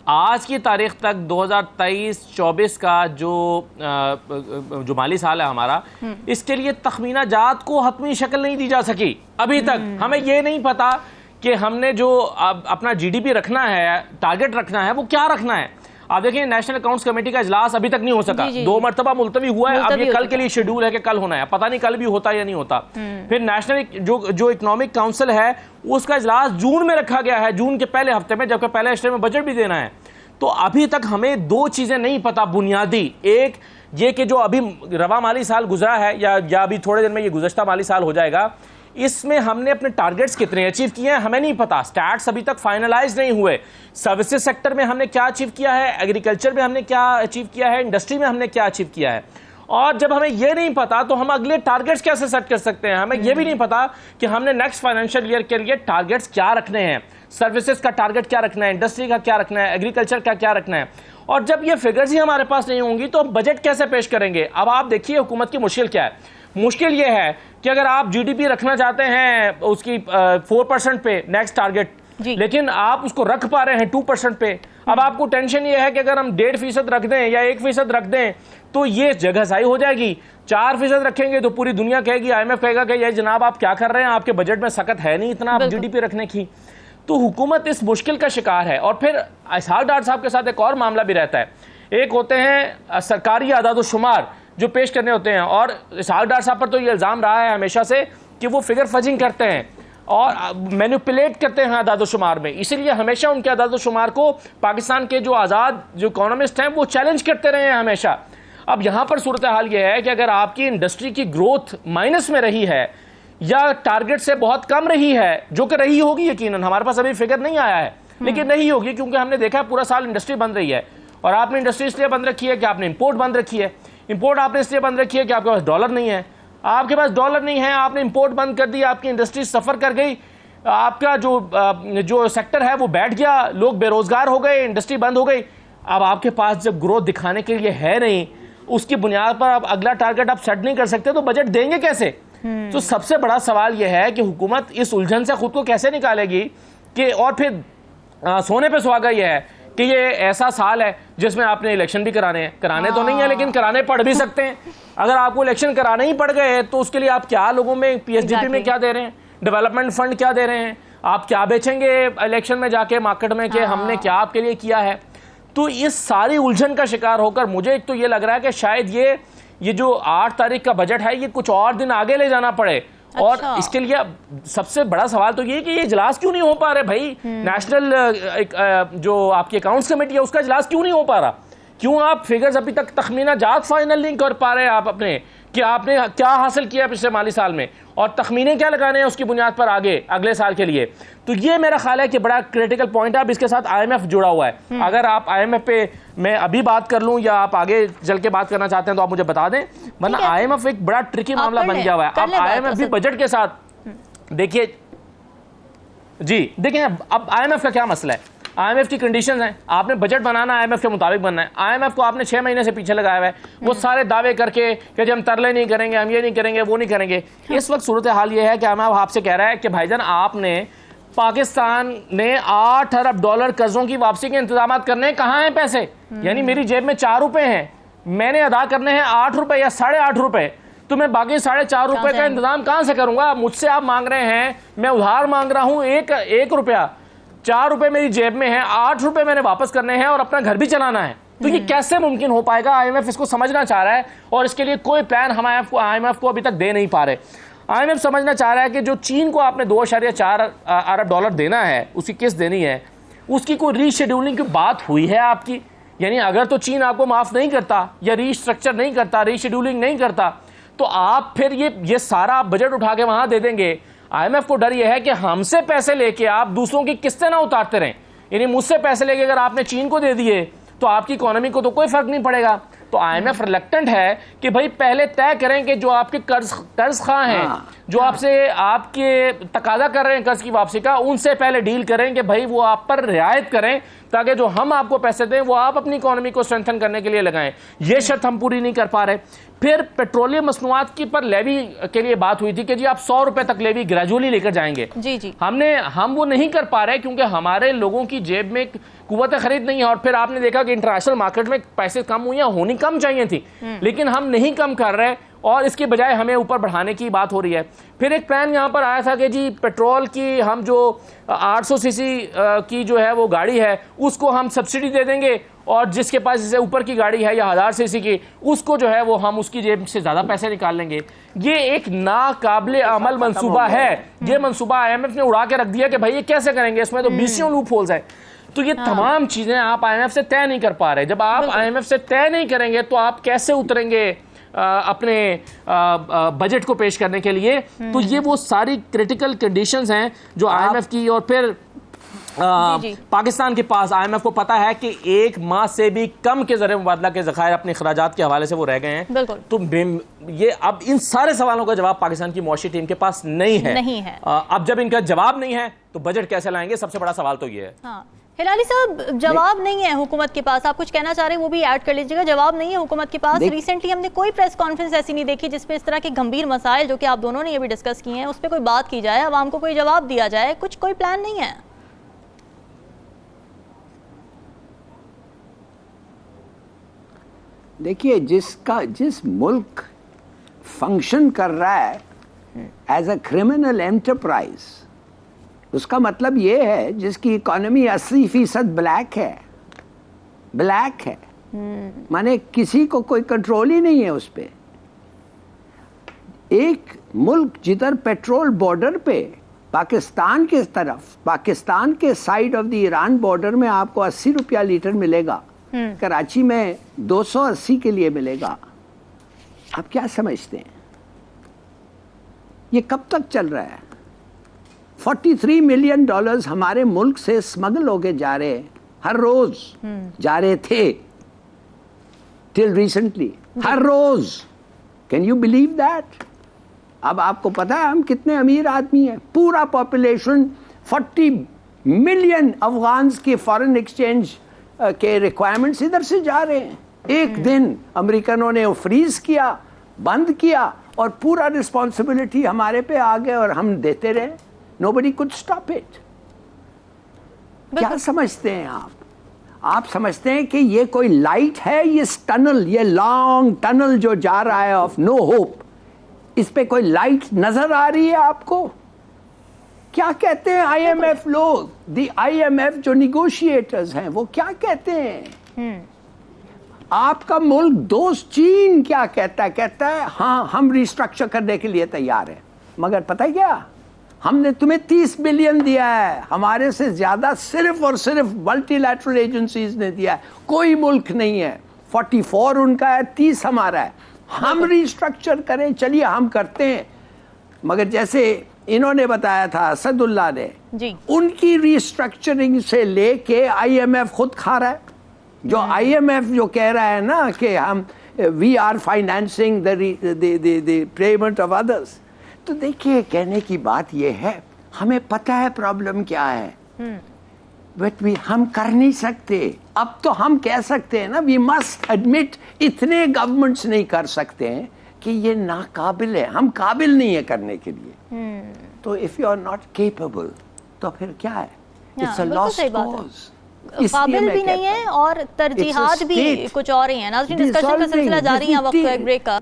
आज की तारीख तक 2023-24 का जो माली साल है हमारा, इसके लिए तखमीना जात को हतमी शक्ल नहीं दी जा सकी अभी तक। हमें ये नहीं पता कि हमने जो अपना GDP रखना है, टारगेट रखना है, वो क्या रखना है। आप देखिए, नेशनल अकाउंट्स कमेटी का इजलास अभी तक नहीं हो सका, 2 मरतबा मुलतवी हुआ है। अब ये कल के लिए शेड्यूल है कि कल होना है, पता नहीं कल भी होता या नहीं होता। फिर नेशनल जो इकोनॉमिक काउंसिल है उसका इजलास जून में रखा गया है, जून के पहले हफ्ते में, जबकि पहले हफ्ते में बजट भी देना है। तो अभी तक हमें 2 चीजें नहीं पता बुनियादी। एक ये कि जो अभी रवा माली साल गुजरा है या अभी थोड़े दिन में ये गुज़श्ता माली साल हो जाएगा, इसमें हमने अपने टारगेट्स कितने अचीव किए हैं हमें नहीं पता। स्टैट्स अभी तक फाइनलाइज नहीं हुए। सर्विसेज सेक्टर में हमने क्या अचीव किया है, एग्रीकल्चर में हमने क्या अचीव किया है, इंडस्ट्री में हमने क्या अचीव किया है। और जब हमें ये नहीं पता तो हम अगले टारगेट्स कैसे सेट कर सकते हैं। हमें ये भी नहीं पता कि हमने नेक्स्ट फाइनेंशियल ईयर के लिए टारगेट्स क्या रखने हैं, सर्विसेज का टारगेट क्या रखना है, इंडस्ट्री का क्या रखना है, एग्रीकल्चर का क्या रखना है। और जब ये फिगर्स ही हमारे पास नहीं होंगी तो हम बजट कैसे पेश करेंगे। अब आप देखिए हुकूमत की मुश्किल क्या है। मुश्किल ये है कि अगर आप GDP रखना चाहते हैं उसकी 4% पे नेक्स्ट टारगेट, लेकिन आप उसको रख पा रहे हैं 2% पे। अब आपको टेंशन ये है कि अगर हम 1.5% रख दें या 1% रख दें तो ये जगहसाई हो जाएगी। 4% रखेंगे तो पूरी दुनिया कहेगी, IMF कहेगा कि ये जनाब आप क्या कर रहे हैं, आपके बजट में सकत है नहीं इतना आप GDP रखने की। तो हुकूमत इस मुश्किल का शिकार है। और फिर इसहाक डार साहब के साथ एक और मामला भी रहता है। एक होते हैं सरकारी आदाद-ओ-शुमार जो पेश करने होते हैं, और इसहाक डार साहब पर तो ये इल्ज़ाम रहा है हमेशा से कि वो फिगर फजिंग करते हैं और मैनिपुलेट करते हैं आदाद-ओ-शुमार में। इसीलिए हमेशा उनके आदाद-ओ-शुमार को पाकिस्तान के जो आज़ाद जो इकोनॉमिस्ट हैं वो चैलेंज करते रहे हैं हमेशा। अब यहाँ पर सूरत हाल ये है कि अगर आपकी इंडस्ट्री की ग्रोथ माइनस में रही है या टारगेट से बहुत कम रही है, जो कि रही होगी यकीनन, हमारे पास अभी फिगर नहीं आया है लेकिन नहीं होगी क्योंकि हमने देखा है पूरा साल इंडस्ट्री बंद रही है। और आपने इंडस्ट्री इसलिए बंद रखी है कि आपने इंपोर्ट बंद रखी है। इंपोर्ट आपने इसलिए बंद रखी है कि आपके पास डॉलर नहीं है। आपके पास डॉलर नहीं है, आपने इंपोर्ट बंद कर दी, आपकी इंडस्ट्री सफ़र कर गई, आपका जो सेक्टर है वो बैठ गया, लोग बेरोजगार हो गए, इंडस्ट्री बंद हो गई। अब आपके पास जब ग्रोथ दिखाने के लिए है नहीं, उसकी बुनियाद पर आप अगला टारगेट आप सेट नहीं कर सकते तो बजट देंगे कैसे। तो सबसे बड़ा सवाल यह है कि हुकूमत इस उलझन से खुद को कैसे निकालेगी कि, और फिर सोने पे सुहागा यह है कि ये ऐसा साल है जिसमें आपने इलेक्शन भी कराने हैं। कराने तो नहीं है लेकिन कराने पड़ भी सकते हैं। अगर आपको इलेक्शन कराने ही पड़ गए तो उसके लिए आप क्या लोगों में PSDP में क्या दे रहे हैं, डेवलपमेंट फंड क्या दे रहे हैं, आप क्या बेचेंगे इलेक्शन में जाके मार्केट में कि हमने क्या आपके लिए किया है। तो इस सारी उलझन का शिकार होकर मुझे एक तो ये लग रहा है कि शायद ये जो 8 तारीख का बजट है ये कुछ और दिन आगे ले जाना पड़े। और इसके लिए सबसे बड़ा सवाल तो ये कि ये इजलास क्यों नहीं हो पा रहे भाई। नेशनल जो आपकी अकाउंट्स कमेटी है उसका इजलास क्यों नहीं हो पा रहा। क्यों आप फिगर्स अभी तक तखमीना जात फाइनल नहीं कर पा रहे आप अपने कि आपने क्या हासिल किया पिछले माली साल में और तखमीने क्या लगाने हैं उसकी बुनियाद पर आगे अगले साल के लिए। तो ये मेरा ख्याल है कि बड़ा क्रिटिकल पॉइंट है। अब इसके साथ IMF जुड़ा हुआ है। अगर आप IMF पे मैं अभी बात कर लूं या आप आगे चल के बात करना चाहते हैं तो आप मुझे बता दें, वरना IMF एक बड़ा ट्रिकी मामला बन गया हुआ है। अब IMF भी बजट के साथ देखिए जी, देखें अब IMF का क्या मसला है। IMF की कंडीशंस हैं, आपने बजट बनाना IMF के मुताबिक बनना है। IMF को आपने 6 महीने से पीछे लगाया हुआ है, वो सारे दावे करके कि हम तरले नहीं करेंगे, हम ये नहीं करेंगे, वो नहीं करेंगे। इस वक्त सूरत हाल ये है कि IMF आपसे कह रहा है कि भाईजान आपने पाकिस्तान ने $8 अरब कर्जों की वापसी के इंतजाम करने, कहाँ हैं पैसे। यानी मेरी जेब में 4 रुपए हैं, मैंने अदा करने हैं 8 रुपए या 8.5 रुपए, तो मैं बाकी 4.5 रुपए का इंतजाम कहाँ से करूंगा। मुझसे आप मांग रहे हैं, मैं उधार मांग रहा हूँ 1 रुपया, 4 रुपए मेरी जेब में है, 8 रुपए मैंने वापस करने हैं और अपना घर भी चलाना है। तो ये कैसे मुमकिन हो पाएगा। IMF इसको समझना चाह रहा है और इसके लिए कोई प्लान हम IMF को अभी तक दे नहीं पा रहे। IMF समझना चाह रहा है कि जो चीन को आपने $2.4 अरब देना है, उसकी किस्त देनी है, उसकी कोई रीशेड्यूलिंग की बात हुई है आपकी यानी अगर तो चीन आपको माफ नहीं करता या रीस्ट्रक्चर नहीं करता, रीशेड्यूलिंग नहीं करता, तो आप फिर ये सारा बजट उठा के वहां दे देंगे। IMF को डर यह है कि हमसे पैसे लेके आप दूसरों की किस्तें ना उतारते रहें। यानी मुझसे पैसे लेके अगर आपने चीन को दे दिए तो आपकी इकोनॉमी को तो कोई फर्क नहीं पड़ेगा। तो IMF रिलक्टेंट है कि भाई पहले तय करें कि जो आपके कर्ज खा हैं, जो आपसे आपके तकाजा कर रहे हैं कर्ज की वापसी का, उनसे पहले डील करें कि भाई वो आप पर रियायत करें, ताकि जो हम आपको पैसे दें वो आप अपनी इकोनॉमी को स्ट्रेंथन करने के लिए लगाएं। ये शर्त हम पूरी नहीं कर पा रहे। फिर पेट्रोलियम मसनूआत की पर लेवी के लिए बात हुई थी कि जी आप 100 रुपए तक लेवी ग्रेजुअली लेकर जाएंगे। जी हम वो नहीं कर पा रहे क्योंकि हमारे लोगों की जेब में कुव्वत खरीद नहीं है। और फिर आपने देखा कि इंटरनेशनल मार्केट में पैसे कम हुई, होनी कम चाहिए थी, लेकिन हम नहीं कम कर रहे और इसके बजाय हमें ऊपर बढ़ाने की बात हो रही है। फिर एक प्लान यहाँ पर आया था कि जी पेट्रोल की हम जो 800 सीसी की जो है वो गाड़ी है उसको हम सब्सिडी दे देंगे, और जिसके पास इससे ऊपर की गाड़ी है या 1000 सीसी की, उसको जो है वो हम उसकी जेब से ज़्यादा पैसे निकाल लेंगे। ये एक नाकाबिले अमल मंसूबा है। ये मंसूबा IMF ने उड़ा के रख दिया कि भाई ये कैसे करेंगे, इसमें तो 20 लूप होल्स है। तो ये तमाम चीज़ें आप IMF से तय नहीं कर पा रहे। जब आप IMF से तय नहीं करेंगे तो आप कैसे उतरेंगे अपने बजट को पेश करने के लिए। तो ये वो सारी क्रिटिकल कंडीशंस हैं जो IMF की, और फिर पाकिस्तान के पास IMF को पता है कि 1 माह से भी कम के ज़रिए मुबादला के ज़खायर अपने अखराजात के हवाले से वो रह गए हैं। तो ये अब इन सारे सवालों का जवाब पाकिस्तान की मुआशी टीम के पास नहीं है। अब जब इनका जवाब नहीं है तो बजट कैसे लाएंगे, सबसे बड़ा सवाल तो ये है। हाँ। हिलाली साहब, जवाब नहीं है हुकूमत के पास। आप कुछ कहना चाह रहे हैं वो भी ऐड कर लीजिएगा। जवाब नहीं है हुकूमत के पास। रिसेंटली हमने कोई प्रेस कॉन्फ्रेंस ऐसी नहीं देखी जिसपे इस तरह के गंभीर मसाइल जो कि आप दोनों ने ये भी डिस्कस किए हैं उस पर कोई बात की जाए, आवाम को कोई जवाब दिया जाए। कोई प्लान नहीं है। देखिए, जिस मुल्क फंक्शन कर रहा है एज अ क्रिमिनल एंटरप्राइज, उसका मतलब ये है जिसकी इकोनॉमी 80% ब्लैक है, माने किसी को कोई कंट्रोल ही नहीं है उस पे। एक मुल्क जिधर पेट्रोल बॉर्डर पे पाकिस्तान के तरफ, पाकिस्तान के side of the Iran border में आपको 80 रुपया लीटर मिलेगा, कराची में 280 के लिए मिलेगा। आप क्या समझते हैं ये कब तक चल रहा है? $43 मिलियन हमारे मुल्क से स्मगल होके जा रहे हैं, हर रोज जा रहे थे टिल रिसेंटली, हर रोज। Can you believe that? अब आपको पता है हम कितने अमीर आदमी हैं। पूरा पॉपुलेशन 40 मिलियन अफगान के फॉरेन एक्सचेंज के रिक्वायरमेंट्स इधर से जा रहे हैं। एक दिन अमेरिकनों ने वो फ्रीज किया, बंद किया, और पूरा रिस्पॉन्सिबिलिटी हमारे पे आ गए और हम देते रहे। Nobody could stop it. क्या समझते हैं आप? आप समझते हैं कि ये कोई लाइट है, ये टनल, ये लॉन्ग टनल जो जा रहा है ऑफ नो होप, इस पे कोई लाइट नजर आ रही है आपको? क्या कहते हैं IMF लोग, IMF जो निगोशिएटर्स हैं, वो क्या कहते हैं? आपका मुल्क दोस्त चीन क्या कहता है? कहता है हाँ हम रिस्ट्रक्चर करने के लिए तैयार है, मगर पता है क्या, हमने तुम्हें 30 बिलियन दिया है, हमारे से ज्यादा सिर्फ और सिर्फ मल्टीलैटरल एजेंसीज ने दिया है, कोई मुल्क नहीं है। 44 उनका है, 30 हमारा है। हम रिस्ट्रक्चर करें, चलिए हम करते हैं। मगर जैसे इन्होंने बताया था, असदुल्ला ने जी, उनकी रिस्ट्रक्चरिंग से लेके IMF खुद खा रहा है। जो IMF जो कह रहा है ना कि हम we are financing the payment of others, तो देखिए कहने की बात यह है, हमें पता है प्रॉब्लम क्या है, बट हम कर नहीं सकते। अब तो हम कह सकते हैं ना, वी मस्ट एडमिट, इतने गवर्नमेंट्स नहीं कर सकते हैं कि ये नाकाबिल है, हम काबिल नहीं है करने के लिए। तो if you are not capable तो फिर क्या है? It's a lost cause. काबिल भी नहीं है और तरजीहात भी कुछ और ही है। नाज़रीन, डिस्कशन का सिलसिला जारी है, वक्त को एक ब्रेक का।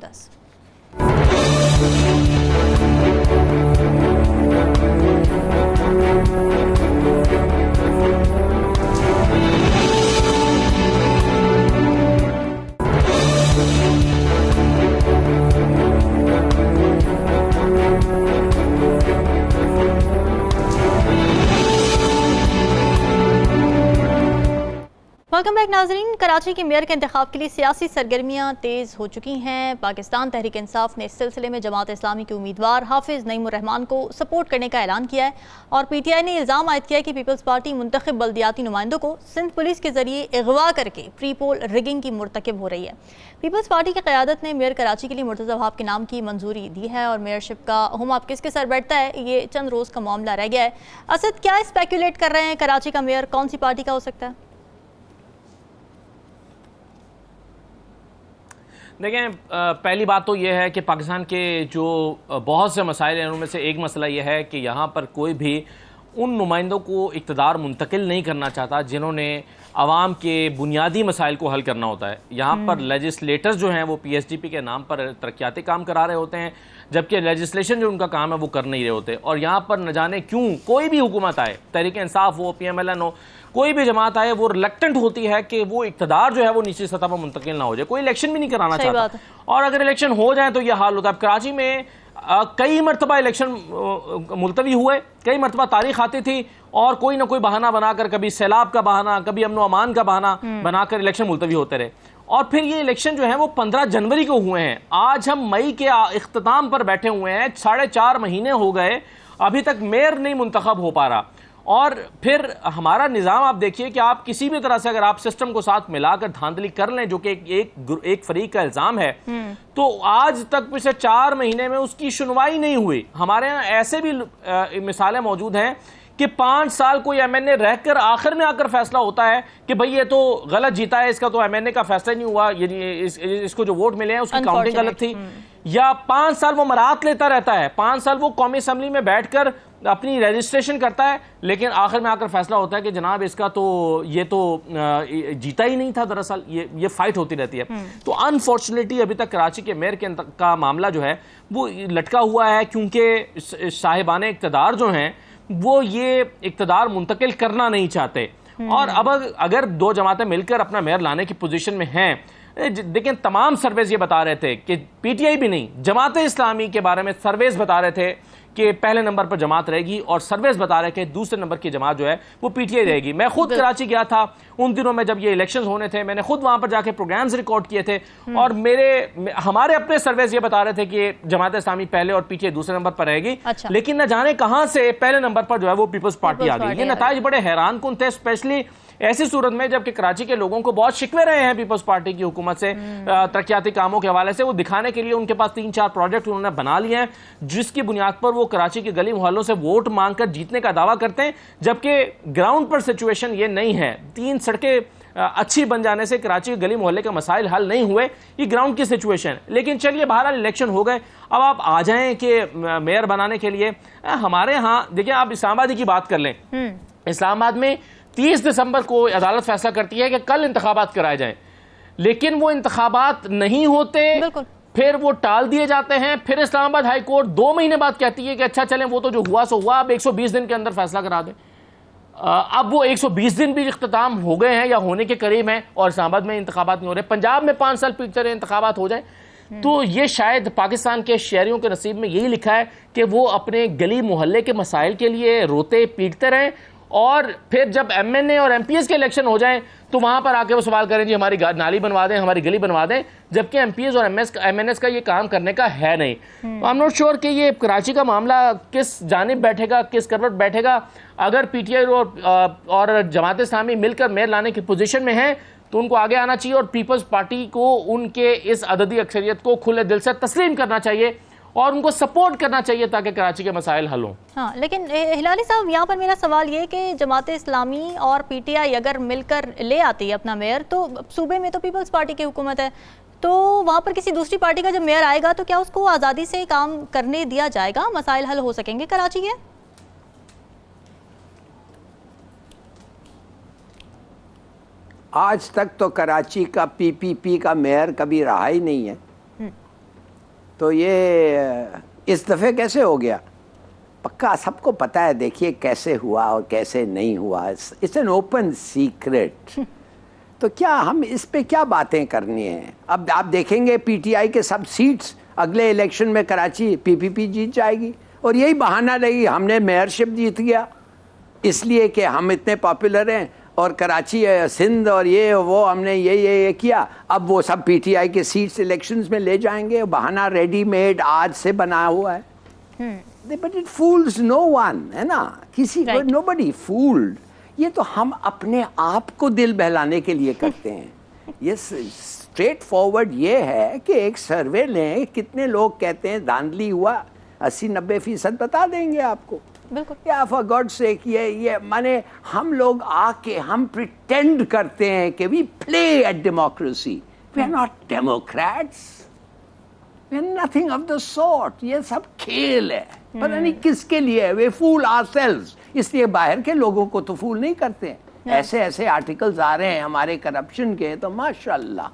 वेलकम बैक नाजरीन। कराची के मेयर के इंतखाब के लिए सियासी सरगर्मियाँ तेज़ हो चुकी हैं। पाकिस्तान तहरीक इंसाफ ने इस सिलसिले में जमात इस्लामी के उम्मीदवार हाफिज़ नईमुर रहमान को सपोर्ट करने का ऐलान किया है और PTI ने इल्ज़ाम आयद किया है कि पीपल्स पार्टी मुंतखब बल्दियाती नुमाइंदों को सिंध पुलिस के जरिए अगवा करके प्री पोल रिगिंग की मुर्तकिब हो रही है। पीपल्स पार्टी की क़यादत ने मेयर कराची के लिए मुर्तज़ा वहाब के नाम की मंजूरी दी है और मेयरशिप का हुमाब किसके सर बैठता है ये चंद रोज़ का मामला रह गया है। असद, क्या स्पेकुलेट कर रहे हैं कराची का मेयर कौन सी पार्टी का हो सकता है? देखें, पहली बात तो यह है कि पाकिस्तान के जो बहुत से मसाइल हैं उनमें से एक मसला यह है कि यहाँ पर कोई भी उन नुमाइंदों को इक़्तिदार मुंतकिल नहीं करना चाहता जिन्होंने आवाम के बुनियादी मसाइल को हल करना होता है। यहाँ पर लेजिस्लेटर्स जो हैं वो PSDP के नाम पर तरक्याती काम करा रहे होते हैं, जबकि लेजिस्लेशन जो उनका काम है वो कर नहीं रहे होते। और यहाँ पर न जाने क्यों कोई भी हुकूमत आए, तहरीक इंसाफ हो, PMLN हो, कोई भी जमात आए, वो रिलक्टेंट होती है कि वो इक़्तिदार जो है वो निचली सतह पर मुंतकिल ना हो जाए। कोई इलेक्शन भी नहीं कराना चाहता, और अगर इलेक्शन हो जाए तो यह हाल होता है। कराची में कई मरतबा इलेक्शन मुलतवी हुए, कई मरतबा तारीख आती थी और कोई ना कोई बहाना बनाकर, कभी सैलाब का बहाना, कभी अमन अमान का बहाना बनाकर इलेक्शन मुलतवी होते रहे। और फिर ये इलेक्शन जो है वो 15 जनवरी को हुए हैं। आज हम मई के इख्तिताम पर बैठे हुए हैं, 4.5 महीने हो गए, अभी तक मेयर नहीं मुंतखब हो पा रहा। और फिर हमारा निज़ाम आप देखिए कि आप किसी भी तरह से अगर आप सिस्टम को साथ मिलाकर धांधली कर लें, जो कि एक फरीक का इल्ज़ाम है, तो आज तक पिछले 4 महीने में उसकी सुनवाई नहीं हुई। हमारे यहाँ ऐसे भी मिसालें मौजूद हैं कि 5 साल कोई MNA रहकर आखिर में आकर फैसला होता है कि भाई ये तो गलत जीता है, इसका तो MNA का फैसला नहीं हुआ, इसको जो वोट मिले हैं उसकी काउंटिंग गलत थी। या 5 साल वो मराहत लेता रहता है, 5 साल वो कौमी असम्बली में बैठकर अपनी रजिस्ट्रेशन करता है, लेकिन आखिर में आकर फैसला होता है कि जनाब इसका तो ये तो जीता ही नहीं था, दरअसल ये फाइट होती रहती है। तो अनफॉर्चुनेटली अभी तक कराची के मेयर का मामला जो है वो लटका हुआ है, क्योंकि साहिबाने इक़्तिदार जो हैं वो ये इक़्तिदार मुंतकिल करना नहीं चाहते। और अब अगर 2 जमातें मिलकर अपना मेयर लाने की पोजीशन में हैं, देखें तमाम सर्वेज ये बता रहे थे कि PTI भी नहीं, जमात इस्लामी के बारे में सर्वेज बता रहे थे कि पहले नंबर पर जमात रहेगी, और सर्वेज बता रहे कि दूसरे नंबर की जमात जो है वो PTI रहेगी। मैं खुद कराची गया था उन दिनों में जब ये इलेक्शंस होने थे, मैंने खुद वहां पर जाके प्रोग्राम्स रिकॉर्ड किए थे, और हमारे अपने सर्वेज ये बता रहे थे कि जमात इस्लामी पहले और PTI दूसरे नंबर पर रहेगी। अच्छा। लेकिन न जाने कहां से पहले नंबर पर जो है वो पीपल्स पार्टी आ गई। ये नताइज बड़े हैरान कुन थे, स्पेशली ऐसी सूरत में जबकि कराची के लोगों को बहुत शिकवे रहे हैं पीपल्स पार्टी की हुकूमत से तरक्याती कामों के हवाले से। वो दिखाने के लिए उनके पास 3-4 प्रोजेक्ट उन्होंने बना लिए हैं, जिसकी बुनियाद पर वो कराची के गली मोहल्लों से वोट मांगकर जीतने का दावा करते हैं, जबकि ग्राउंड पर सिचुएशन ये नहीं है। 3 सड़कें अच्छी बन जाने से कराची के गली मोहल्ले के मसाइल हल नहीं हुए, ये ग्राउंड की सिचुएशन। लेकिन चलिए बहरहाल इलेक्शन हो गए, अब आप आ जाएं कि मेयर बनाने के लिए। हमारे यहाँ देखिए, आप इस्लामाबाद की बात कर लें, इस्लामाबाद में 30 दिसंबर को अदालत फैसला करती है कि कल इंतखाबात कराए जाएं, लेकिन वो इंतखाबात नहीं होते, फिर वो टाल दिए जाते हैं। फिर इस्लामाबाद हाई कोर्ट 2 महीने बाद कहती है कि अच्छा चलें, वो तो जो हुआ सो हुआ, अब 120 दिन के अंदर फैसला करा दें। अब वो 120 दिन भी इख्तिताम हो गए हैं या होने के करीब हैं, और इस्लामाबाद में इंतखाबात नहीं हो रहे। पंजाब में 5 साल पीछे इंतखाबात हो जाए, तो ये शायद पाकिस्तान के शहरियों के नसीब में यही लिखा है कि वो अपने गली मोहल्ले के मसाइल के लिए रोते पीटते रहें, और फिर जब MNA और MPs के इलेक्शन हो जाएं तो वहां पर आके वो सवाल करें जी हमारी नाली बनवा दें, हमारी गली बनवा दें, जबकि MPs और MNS का ये काम करने का है नहीं। आई एम नॉट श्योर कि ये कराची का मामला किस जानिब बैठेगा, किस करवट बैठेगा। अगर PTI और जमात इस्लामी मिलकर मेयर लाने की पोजीशन में है तो उनको आगे आना चाहिए, और पीपल्स पार्टी को उनके इस अददी अक्सरियत को खुले दिल से तस्लीम करना चाहिए और उनको सपोर्ट करना चाहिए ताकि कराची के मसाइल हल हों। हाँ, लेकिन हिलाली साहब, यहाँ पर मेरा सवाल ये कि जमात इस्लामी और PTI अगर मिलकर ले आती है अपना मेयर, तो सूबे में तो पीपल्स पार्टी की हुकूमत है, तो वहाँ पर किसी दूसरी पार्टी का जब मेयर आएगा तो क्या उसको आज़ादी से काम करने दिया जाएगा? मसाइल हल हो सकेंगे कराची के? आज तक तो कराची का PPP का मेयर कभी रहा ही नहीं है, तो ये इस दफ़े कैसे हो गया? पक्का सबको पता है, देखिए कैसे हुआ और कैसे नहीं हुआ, इट्स एन ओपन सीक्रेट। तो क्या हम इस पे क्या बातें करनी है? अब आप देखेंगे PTI के सब सीट्स अगले इलेक्शन में कराची PPP जीत जाएगी, और यही बहाना रही हमने मेयरशिप जीत गया इसलिए कि हम इतने पॉपुलर हैं। और कराची सिंध और ये वो हमने ये किया, अब वो सब पीटीआई के सीट्स इलेक्शंस में ले जाएंगे, बहाना रेडीमेड आज से बना हुआ है। But it fools no one, है ना, किसी को नोबडी फूल्ड। ये तो हम अपने आप को दिल बहलाने के लिए करते हैं। ये स्ट्रेट फॉरवर्ड ये है कि एक सर्वे लें, कितने लोग कहते हैं धांधली हुआ, 80-90% बता देंगे आपको। या फॉर गॉड सेक, ये माने हम लोग आके हम प्रिटेंड करते हैं कि we play at democracy. We are not democrats, we are nothing of the sort. ये सब खेल है, पता नहीं किसके लिए है। वे फूल आवरसेल्व्स, इसलिए बाहर के लोगों को तो फूल नहीं करते हैं। ऐसे ऐसे आर्टिकल्स आ रहे हैं हमारे करप्शन के, तो माशाल्लाह।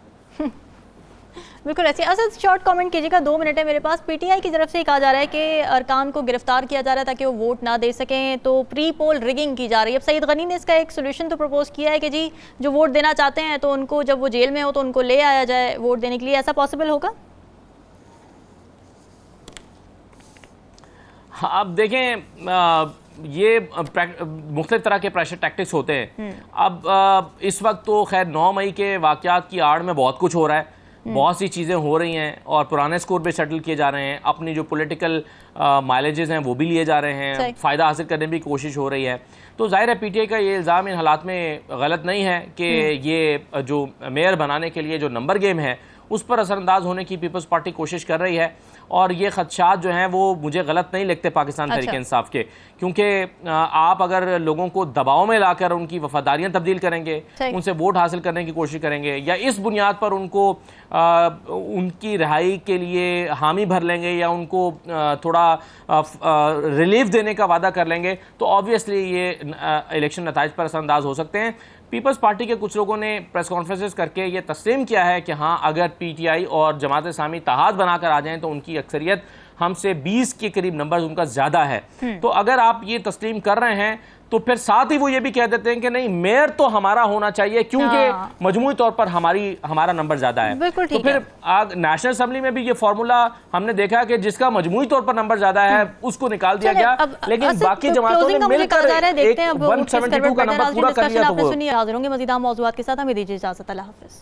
बिल्कुल ऐसे। असद शॉर्ट कमेंट कीजिएगा, 2 मिनट है मेरे पास। पीटीआई की तरफ से कहा जा रहा है कि अरकान को गिरफ्तार किया जा रहा है ताकि वो वोट ना दे सकें, तो प्री पोल रिगिंग की जा रही है। अब सईद गनी ने इसका एक सोल्यूशन तो प्रपोज किया है कि जी जो वोट देना चाहते हैं तो उनको, जब वो जेल में हो तो उनको ले आया जाए वोट देने के लिए। ऐसा पॉसिबल होगा? अब देखें, ये मुख्तलिफ तरह के प्रेशर टैक्टिक्स होते हैं। अब इस वक्त तो खैर 9 मई के वाक़यात की आड़ में बहुत कुछ हो रहा है, बहुत सी चीज़ें हो रही हैं और पुराने स्कोर पे सेटल किए जा रहे हैं। अपनी जो पॉलिटिकल माइलेजेस हैं वो भी लिए जा रहे हैं, फ़ायदा हासिल करने की कोशिश हो रही है। तो जाहिर है पीटीआई का ये इल्ज़ाम इन हालात में गलत नहीं है कि ये जो मेयर बनाने के लिए जो नंबर गेम है उस पर असरअंदाज होने की पीपल्स पार्टी कोशिश कर रही है। और ये खदशात जो हैं वो मुझे गलत नहीं लगते पाकिस्तान तहरीक इंसाफ के, क्योंकि आप अगर लोगों को दबाव में लाकर उनकी वफादारियां तब्दील करेंगे, उनसे वोट हासिल करने की कोशिश करेंगे, या इस बुनियाद पर उनको उनकी रिहाई के लिए हामी भर लेंगे या उनको थोड़ा रिलीफ देने का वादा कर लेंगे, तो ऑब्वियसली ये इलेक्शन नताइज पर असरअंदाज हो सकते हैं। पीपल्स पार्टी के कुछ लोगों ने प्रेस कॉन्फ्रेंसेस करके ये तस्लीम किया है कि हाँ, अगर पीटीआई और जमात इस्लामी इत्तेहाद बनाकर आ जाएं तो उनकी अक्सरियत हमसे 20 के करीब नंबर उनका ज़्यादा है। तो अगर आप ये तस्लीम कर रहे हैं तो फिर साथ ही वो ये भी कह देते हैं कि नहीं, मेयर तो हमारा होना चाहिए क्योंकि मजमूई तौर पर हमारा नंबर ज़्यादा है। तो फिर नेशनल असेंबली में भी ये फार्मूला हमने देखा कि जिसका मजमूई तौर पर नंबर ज़्यादा है उसको निकाल दिया गया, लेकिन बाकी जमातों ने मिलकर 172 का नंबर पूरा कर लिया। हाजिर होंगे मज़ीद मौज़ूआत के साथ, हमें दीजिए इजाज़त। अल्लाह हाफ़िज़।